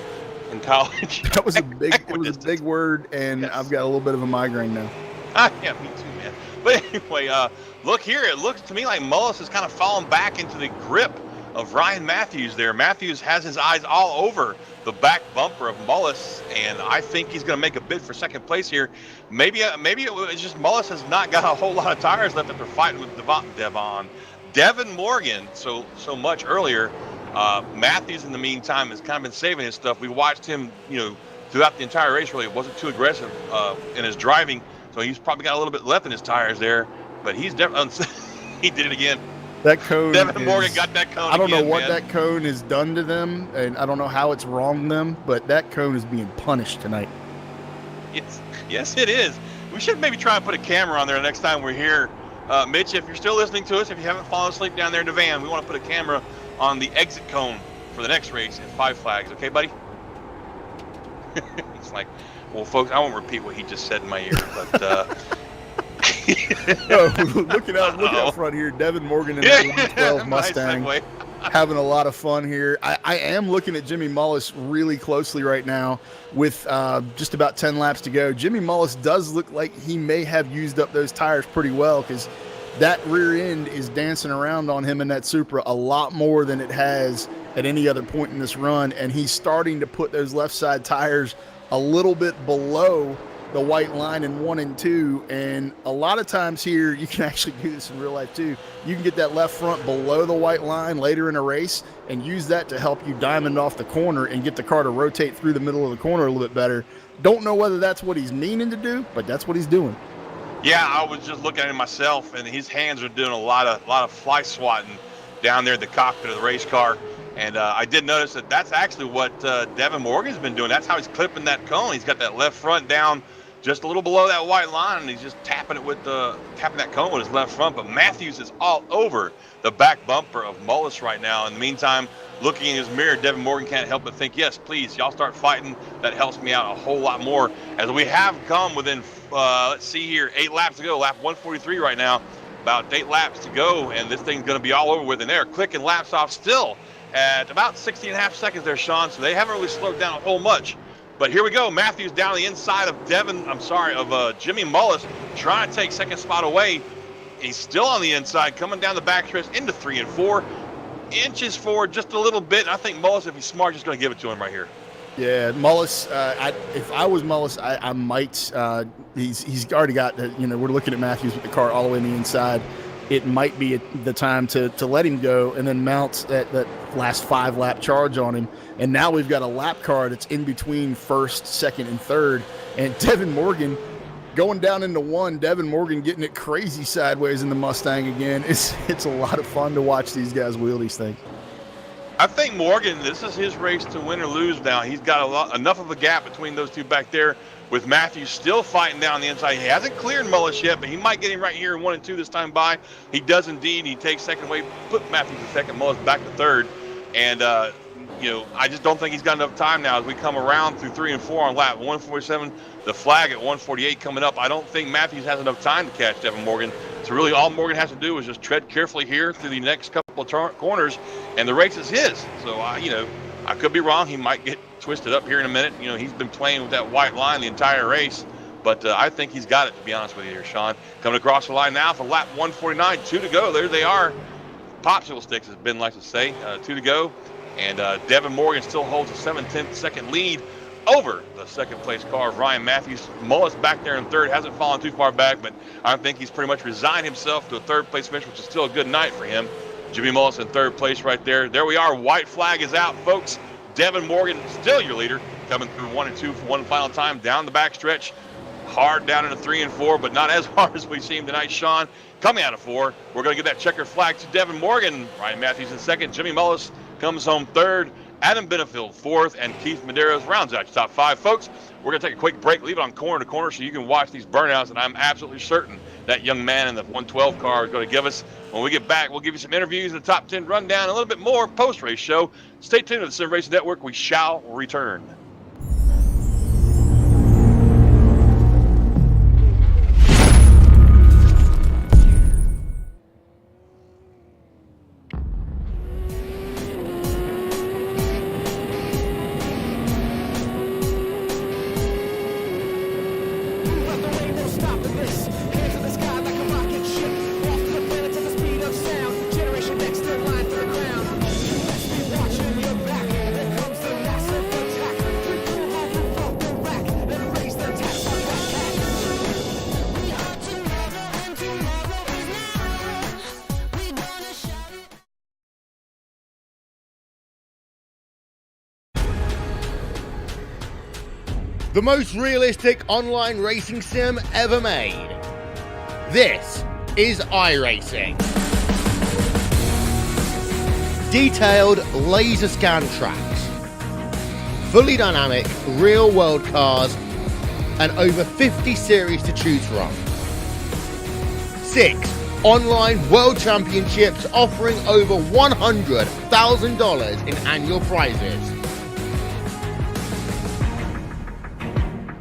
in college. That was a big word, and yes. I've got a little bit of a migraine now. Yeah, me too, man. But anyway, look here. It looks to me like Mullis has kind of fallen back into the grip of Ryan Matthews there. Matthews has his eyes all over the back bumper of Mullis, and I think he's going to make a bid for second place here. Maybe it's just Mullis has not got a whole lot of tires left after fighting with Devin Morgan so much earlier. Matthews, in the meantime, has kind of been saving his stuff. We watched him, throughout the entire race. Really, wasn't too aggressive in his driving, so he's probably got a little bit left in his tires there. But he's definitely he did it again. That cone. Devin Morgan got that cone. I don't again, know what man. that cone has done to them, and I don't know how it's wronged them, but that cone is being punished tonight. Yes, it is. We should maybe try and put a camera on there next time we're here. Mitch, if you're still listening to us, if you haven't fallen asleep down there in the van, we want to put a camera on the exit cone for the next race at Five Flags. Okay, buddy? It's like, well, folks, I won't repeat what he just said in my ear, but Looking out front here, Devin Morgan in that 112 Mustang, nice having a lot of fun here. I am looking at Jimmy Mullis really closely right now with just about 10 laps to go. Jimmy Mullis does look like he may have used up those tires pretty well, because that rear end is dancing around on him in that Supra a lot more than it has at any other point in this run, and he's starting to put those left side tires a little bit below the white line in 1 and 2, and a lot of times here, you can actually do this in real life too. You can get that left front below the white line later in a race and use that to help you diamond off the corner and get the car to rotate through the middle of the corner a little bit better. Don't know whether that's what he's meaning to do, but that's what he's doing. Yeah, I was just looking at him myself, and his hands are doing a lot of fly swatting down there in the cockpit of the race car. And I did notice that that's actually what Devin Morgan's been doing. That's how he's clipping that cone. He's got that left front down just a little below that white line, and he's just tapping that cone with his left front. But Matthews is all over the back bumper of Mullis right now. In the meantime, looking in his mirror, Devin Morgan can't help but think, yes, please, y'all start fighting. That helps me out a whole lot more. As we have come within, let's see here, 8 laps to go, lap 143 right now, about 8 laps to go, and this thing's going to be all over with. And they're clicking laps off still at about 60.5 seconds there, Sean, so they haven't really slowed down a whole much. But here we go. Matthews down the inside of Jimmy Mullis, trying to take second spot away. He's still on the inside, coming down the backstretch into 3 and 4. Inches forward just a little bit. I think Mullis, if he's smart, just going to give it to him right here. Yeah, Mullis, if I was Mullis, I might, he's already got, we're looking at Matthews with the car all the way on the inside. It might be the time to let him go and then mount that last 5-lap charge on him. And now we've got a lap car that's in between first, second, and third. And Devin Morgan going down into 1, Devin Morgan getting it crazy sideways in the Mustang again. It's a lot of fun to watch these guys wheel these things. I think Morgan, this is his race to win or lose now. He's got enough of a gap between those two back there, with Matthews still fighting down the inside. He hasn't cleared Mullis yet, but he might get him right here in 1 and 2 this time by. He does indeed. He takes second away, put Matthews in second, Mullis back to third. And, I just don't think he's got enough time now as we come around through 3 and 4 on lap 147, the flag at 148 coming up. I don't think Matthews has enough time to catch Devin Morgan. So really all Morgan has to do is just tread carefully here through the next couple of corners, and the race is his. So, I could be wrong. He might get twisted up here in a minute. He's been playing with that white line the entire race, but I think he's got it, to be honest with you here, Sean. Coming across the line now for lap 149, 2 to go. There they are. Popsicle sticks, as Ben likes to say, 2 to go. And Devin Morgan still holds a 7/10 second lead over the second place car of Ryan Matthews. Mullis back there in third, hasn't fallen too far back, but I think he's pretty much resigned himself to a third place finish, which is still a good night for him. Jimmy Mullis in third place right there. There we are. White flag is out, folks. Devin Morgan still your leader, coming through 1 and 2 for one final time down the backstretch. Hard down into 3 and 4, but not as hard as we've seen tonight, Sean. Coming out of 4, we're going to get that checkered flag to Devin Morgan. Ryan Matthews in second. Jimmy Mullis comes home third. Adam Benefield fourth, and Keith Medeiros rounds out your top 5. Folks, we're going to take a quick break, leave it on corner to corner so you can watch these burnouts, and I'm absolutely certain that young man in the 112 car is going to give us. When we get back, we'll give you some interviews and a top 10 rundown, a little bit more post-race show. Stay tuned to the Sim Racing Network. We shall return. The most realistic online racing sim ever made. This is iRacing. detailed laser scan tracks, fully dynamic real-world cars, and over 50 series to choose from. 6 online world championships offering over $100,000 in annual prizes.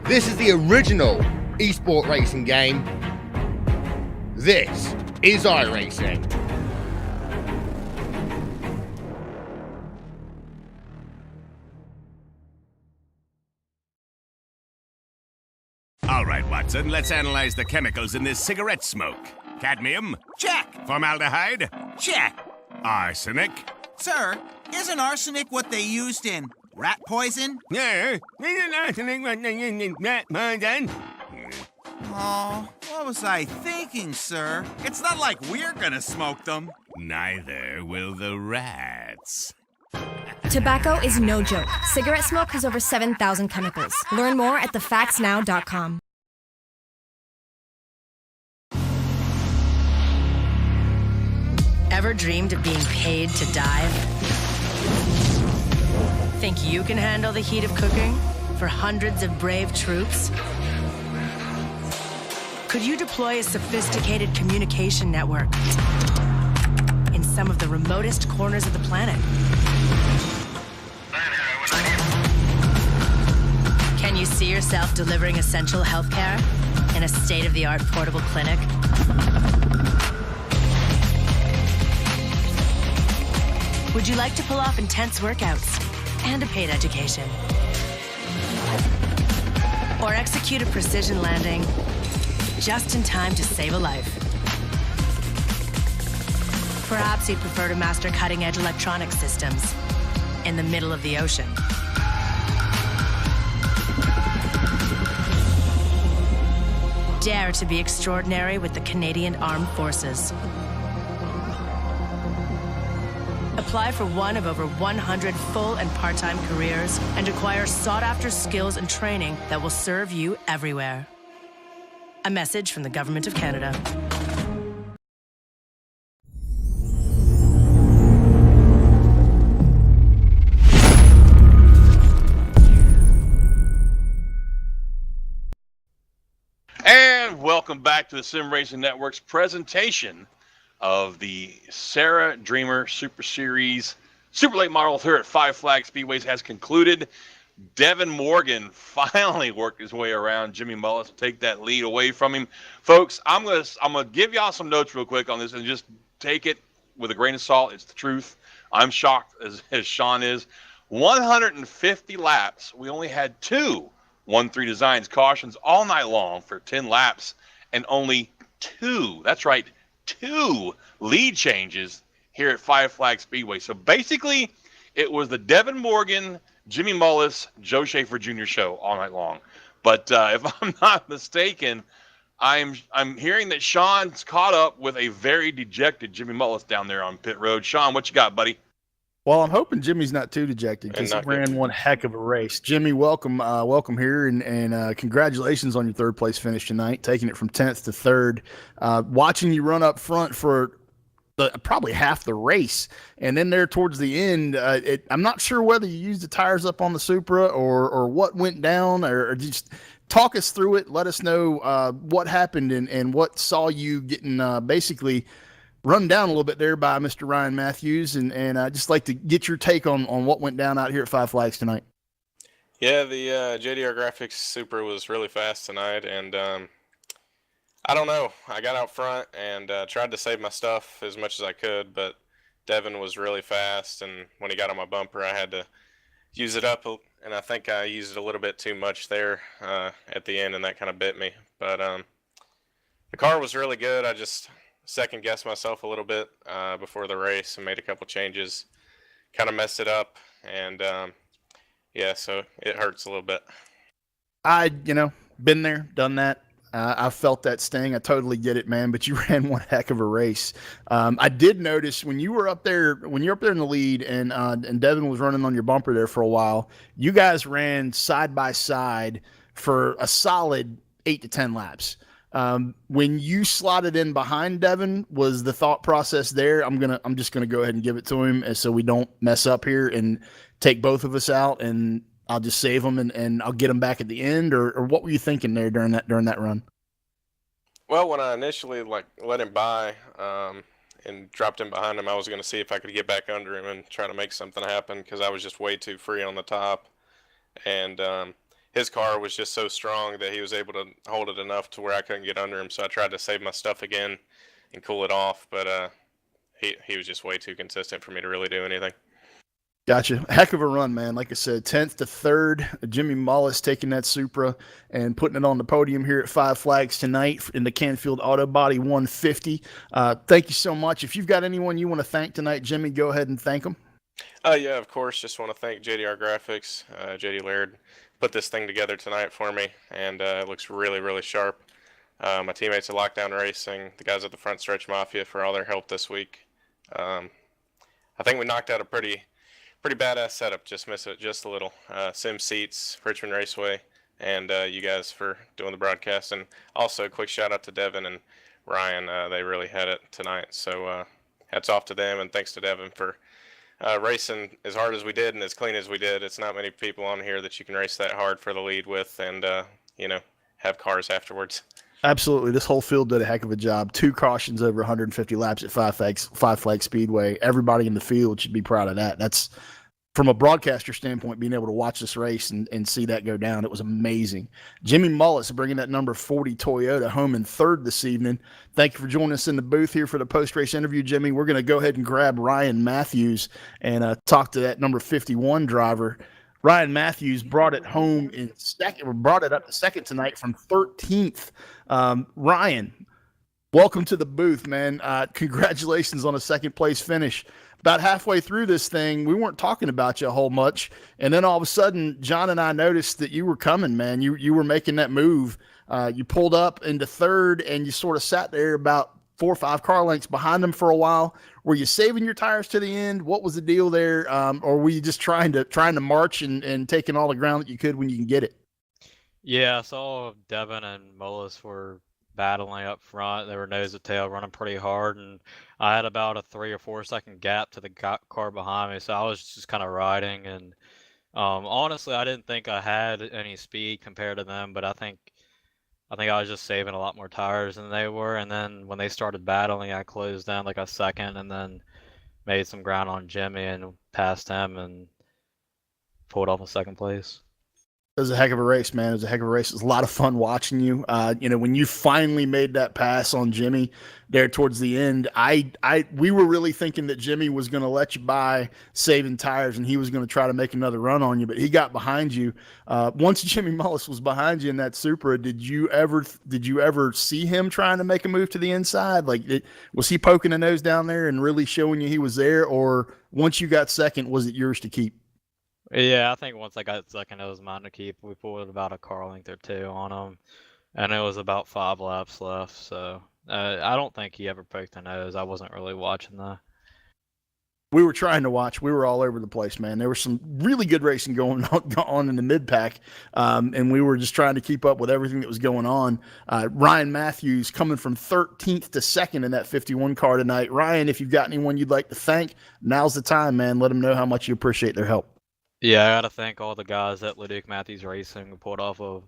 This is the original esport racing game. This is iRacing. All right, Watson, let's analyze the chemicals in this cigarette smoke. Cadmium? Check. Formaldehyde? Check. Arsenic? Sir, isn't arsenic what they used in rat poison? Yeah, isn't arsenic rat poison? Oh, what was I thinking, sir? It's not like we're gonna smoke them. Neither will the rats. Tobacco is no joke. Cigarette smoke has over 7,000 chemicals. Learn more at thefactsnow.com. Ever dreamed of being paid to dive? Think you can handle the heat of cooking for hundreds of brave troops? Could you deploy a sophisticated communication network in some of the remotest corners of the planet? Can you see yourself delivering essential healthcare in a state-of-the-art portable clinic? Would you like to pull off intense workouts and a paid education? Or execute a precision landing just in time to save a life? Perhaps you'd prefer to master cutting-edge electronic systems in the middle of the ocean. Dare to be extraordinary with the Canadian Armed Forces. Apply for one of over 100 full and part-time careers and acquire sought-after skills and training that will serve you everywhere. A message from the Government of Canada. And welcome back to the Sim Racing Network's presentation of the SARA Dreamer Super Series Super Late Model here at Five Flag Speedways has concluded. Devin Morgan finally worked his way around Jimmy Mullis to take that lead away from him. Folks, I'm gonna give y'all some notes real quick on this and just take it with a grain of salt. It's the truth. I'm shocked as Sean is. 150 laps. We only had 2 1-3 designs cautions all night long for 10 laps and only 2. That's right. 2 lead changes here at Five Flag Speedway. So basically, it was the Devin Morgan, Jimmy Mullis, Joe Schaefer Jr. show all night long. But if I'm not mistaken, I'm hearing that Sean's caught up with a very dejected Jimmy Mullis down there on pit road. Sean, what you got, buddy? Well, I'm hoping Jimmy's not too dejected because he ran one heck of a race. Jimmy, welcome here, and congratulations on your third place finish tonight, taking it from 10th to 3rd. Watching you run up front for probably half the race, and then there towards the end, I'm not sure whether you used the tires up on the Supra or what went down, or just talk us through it. Let us know what happened and what saw you getting basically run down a little bit there by Mr. Ryan Matthews, and I'd just like to get your take on what went down out here at Five Flags tonight. Yeah, the JDR Graphics Supra was really fast tonight, and I don't know. I got out front and tried to save my stuff as much as I could, but Devin was really fast, and when he got on my bumper, I had to use it up, and I think I used it a little bit too much there at the end, and that kind of bit me. But the car was really good. I just second-guessed myself a little bit before the race and made a couple changes. Kind of messed it up, and yeah, so it hurts a little bit. Been there, done that. I felt that sting. I totally get it, man. But you ran one heck of a race. I did notice when you were up there, in the lead, and Devin was running on your bumper there for a while. You guys ran side by side for a solid 8 to 10 laps. When you slotted in behind Devin, was the thought process there? I'm just gonna go ahead and give it to him, and so we don't mess up here and take both of us out, and I'll just save him and I'll get him back at the end, or what were you thinking there during that run? Well, when I initially let him by and dropped him behind him, I was going to see if I could get back under him and try to make something happen because I was just way too free on the top, and his car was just so strong that he was able to hold it enough to where I couldn't get under him. So I tried to save my stuff again and cool it off, but he was just way too consistent for me to really do anything. Gotcha. Heck of a run, man. Like I said, 10th to 3rd. Jimmy Mullis taking that Supra and putting it on the podium here at Five Flags tonight in the Canfield Auto Body 150. Thank you so much. If you've got anyone you want to thank tonight, Jimmy, go ahead and thank them. Yeah, of course. Just want to thank JDR Graphics. JD Laird put this thing together tonight for me, and it looks really, really sharp. My teammates at Lockdown Racing, the guys at the Front Stretch Mafia for all their help this week. I think we knocked out a pretty badass setup, just miss it just a little. Sim Seats, Richmond Raceway, and you guys for doing the broadcast. And also a quick shout out to Devin and Ryan. They really had it tonight. So hats off to them, and thanks to Devin for racing as hard as we did and as clean as we did. It's not many people on here that you can race that hard for the lead with and, have cars afterwards. Absolutely. This whole field did a heck of a job. 2 cautions over 150 laps at Five Flag Speedway. Everybody in the field should be proud of that. That's, from a broadcaster standpoint, being able to watch this race and see that go down. It was amazing. Jimmy Mullis bringing that number 40 Toyota home in 3rd this evening. Thank you for joining us in the booth here for the post-race interview, Jimmy. We're going to go ahead and grab Ryan Matthews and talk to that number 51 driver. Ryan Matthews brought it home in second, or brought it up to second tonight from 13th. Ryan, welcome to the booth, man. Congratulations on a second place finish. About halfway through this thing, we weren't talking about you a whole much, and then all of a sudden, John and I noticed that you were coming, man. You were making that move. You pulled up into 3rd, and you sort of sat there about 4 or 5 car lengths behind them for a while. Were you saving your tires to the end? What was the deal there? Or were you just trying to march and taking all the ground that you could when you can get it? Yeah, I saw Devin and Mullis were battling up front. They were nose to tail, running pretty hard, and I had about a 3 or 4 second gap to the car behind me, so I was just kind of riding. And honestly, I didn't think I had any speed compared to them, but I think I was just saving a lot more tires than they were. And then when they started battling, I closed down like a second, and then made some ground on Jimmy and passed him and pulled off in 2nd place. It was a heck of a race, man. It was a heck of a race. It was a lot of fun watching you. When you finally made that pass on Jimmy there towards the end, we were really thinking that Jimmy was going to let you by saving tires and he was going to try to make another run on you, but he got behind you. Once Jimmy Mullis was behind you in that Supra, did you ever see him trying to make a move to the inside? Was he poking the nose down there and really showing you he was there, or once you got second, was it yours to keep? Yeah, I think once I got second, it was mine to keep. We pulled about a car length or 2 on him, and it was about 5 laps left. So I don't think he ever poked the nose. I wasn't really watching that. We were trying to watch. We were all over the place, man. There was some really good racing going on in the mid-pack, and we were just trying to keep up with everything that was going on. Ryan Matthews coming from 13th to 2nd in that 51 car tonight. Ryan, if you've got anyone you'd like to thank, now's the time, man. Let them know how much you appreciate their help. Yeah, I got to thank all the guys at Leduc Matthews Racing who pulled off of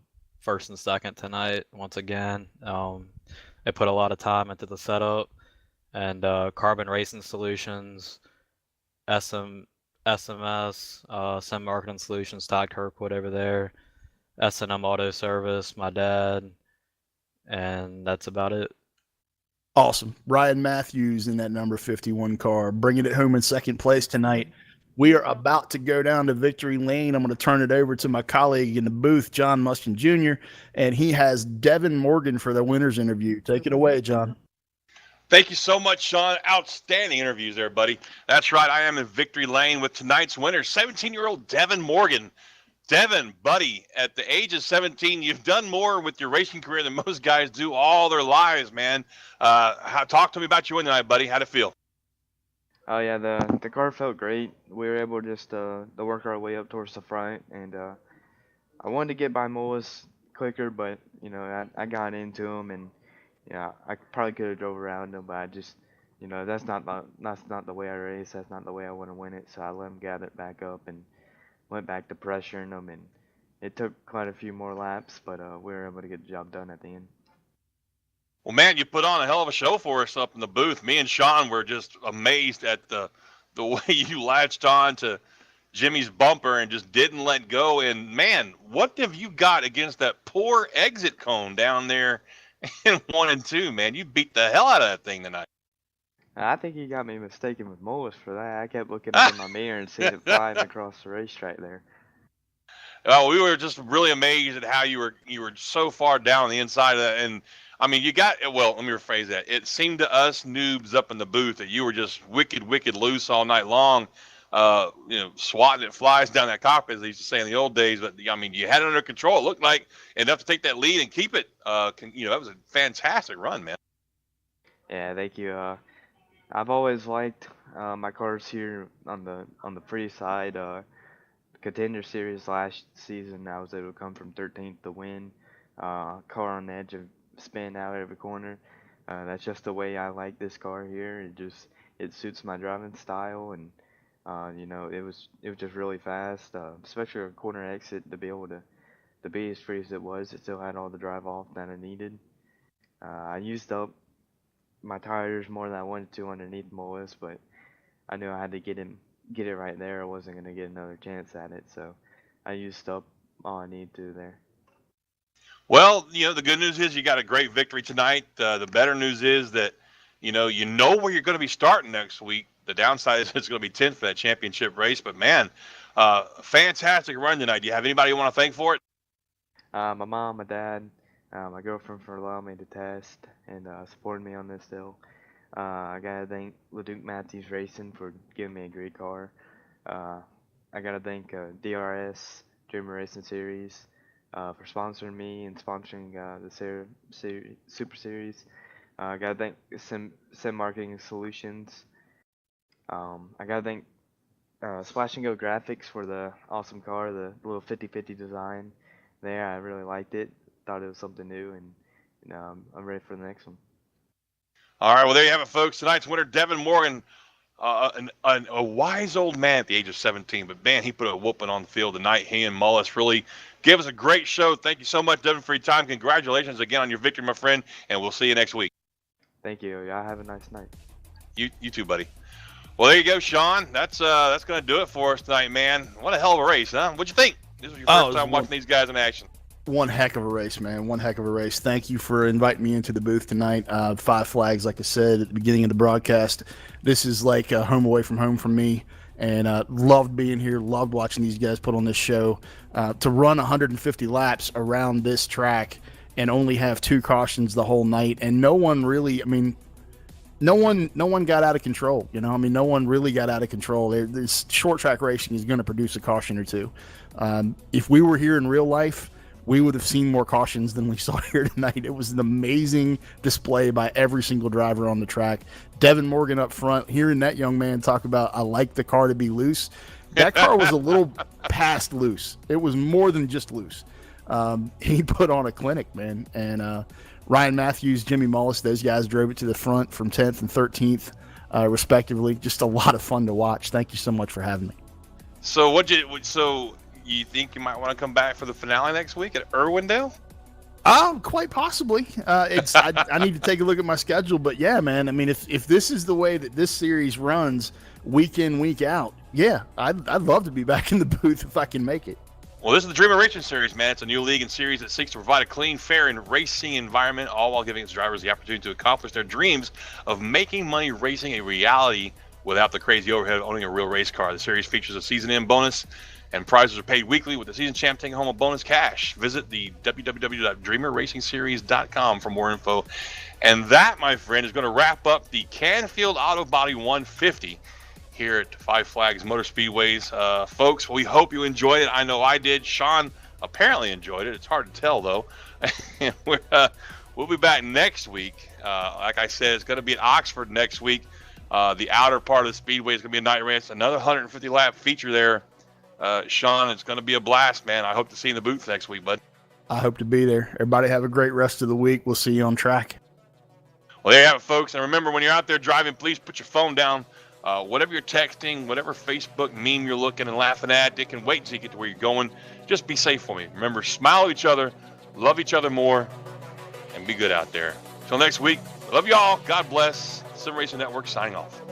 1st and 2nd tonight once again. They put a lot of time into the setup, and Carbon Racing Solutions, SMS, Sim Marketing Solutions, Todd Kirkwood over there, S&M Auto Service, my dad, and that's about it. Awesome. Ryan Matthews in that number 51 car, bringing it home in 2nd place tonight. We are about to go down to victory lane. I'm going to turn it over to my colleague in the booth, John Mustin Jr., and he has Devin Morgan for the winner's interview. Take it away, John. Thank you so much, Sean. Outstanding interviews there, buddy. That's right. I am in victory lane with tonight's winner, 17-year-old Devin Morgan. Devin, buddy, at the age of 17, you've done more with your racing career than most guys do all their lives, man. Talk to me about your win tonight, buddy. How'd it feel? Oh yeah, the car felt great. We were able just to work our way up towards the front, and I wanted to get by Mullis quicker, but I got into him, and I probably could have drove around him, but I just that's not the way I race. That's not the way I want to win it. So I let him gather it back up and went back to pressuring him, and it took quite a few more laps, but we were able to get the job done at the end. Well, man, you put on a hell of a show for us up in the booth. Me and Sean were just amazed at the way you latched on to Jimmy's bumper and just didn't let go. And, man, what have you got against that poor exit cone down there in 1 and 2, man? You beat the hell out of that thing tonight. I think he got me mistaken with Mullis for that. I kept looking up in my mirror and seeing it flying across the racetrack there. Oh, we were just really amazed at how you were so far down the inside of that. And I mean, let me rephrase that. It seemed to us noobs up in the booth that you were just wicked loose all night long, swatting at flies down that cockpit, as they used to say in the old days. But I mean, you had it under control. It looked like enough to take that lead and keep it. That was a fantastic run, man. Yeah, thank you. I've always liked my cars here on the free side. Contender Series last season, I was able to come from 13th to win. Car on the edge of spin out every corner. That's just the way I like this car here. It suits my driving style, and it was just really fast, especially a corner exit to be able to be as free as it was. It still had all the drive off that I needed. I used up my tires more than I wanted to underneath Mullis, but I knew I had to get it right there. I wasn't going to get another chance at it, so I used up all I need to there. Well, the good news is you got a great victory tonight. The better news is that you know where you're going to be starting next week. The downside is it's going to be 10th for that championship race, but man, fantastic run tonight. Do you have anybody you want to thank for it? My mom, my dad, my girlfriend for allowing me to test and supporting me on this deal. I gotta thank LeDuc Matthews Racing for giving me a great car. I gotta thank DRS Dreamer Racing Series for sponsoring me and sponsoring the SARA Super Series. I gotta thank Sim Marketing Solutions. I gotta thank Splash and Go Graphics for the awesome car, the little 50/50 design there. I really liked it. Thought it was something new, and I'm ready for the next one. All right, well, there you have it, folks. Tonight's winner, Devin Morgan, a wise old man at the age of 17, but man, he put a whooping on the field tonight. He and Mullis really gave us a great show. Thank you so much, Devin, for your time. Congratulations again on your victory, my friend, and we'll see you next week. Thank you. Y'all have a nice night. You too, buddy. Well, there you go, Sean. That's going to do it for us tonight, man. What a hell of a race, huh? What'd you think? This was your first time watching these guys in action. One heck of a race, man. One heck of a race. Thank you for inviting me into the booth tonight. 5 Flags, like I said at the beginning of the broadcast. This is like home away from home for me. And loved being here. Loved watching these guys put on this show. To run 150 laps around this track and only have 2 cautions the whole night. And no one really, no one got out of control. No one really got out of control. This short track racing is going to produce a caution or 2. If we were here in real life, we would have seen more cautions than we saw here tonight. It was an amazing display by every single driver on the track. Devin Morgan up front, hearing that young man talk about, I like the car to be loose. That car was a little past loose. It was more than just loose. He put on a clinic, man. And Ryan Matthews, Jimmy Mullis, those guys drove it to the front from 10th and 13th, respectively. Just a lot of fun to watch. Thank you so much for having me. So you think you might want to come back for the finale next week at Irwindale? Quite possibly. I need to take a look at my schedule, but yeah, man. If this is the way that this series runs week in, week out, yeah, I'd love to be back in the booth if I can make it. Well, this is the Dreamer Racing Series, man. It's a new league and series that seeks to provide a clean, fair, and racing environment, all while giving its drivers the opportunity to accomplish their dreams of making money racing a reality without the crazy overhead of owning a real race car. The series features a season-end bonus, and prizes are paid weekly, with the season champ taking home a bonus cash. Visit the www.dreamerracingseries.com for more info. And that, my friend, is going to wrap up the Canfield Auto Body 150 here at 5 Flags Motor Speedways. Folks, we hope you enjoyed it. I know I did. Sean apparently enjoyed it. It's hard to tell, though. We'll be back next week. Like I said, it's going to be at Oxford next week. The outer part of the Speedway is going to be a night race. Another 150-lap feature there. Sean, it's going to be a blast, man. I hope to see you in the booth next week, bud. I hope to be there. Everybody have a great rest of the week. We'll see you on track. Well, there you have it, folks. And remember, when you're out there driving, please put your phone down. Whatever you're texting, whatever Facebook meme you're looking and laughing at, it can wait until you get to where you're going. Just be safe for me. Remember, smile at each other, love each other more, and be good out there. Until next week, love you all. God bless. Sim Racing Network signing off.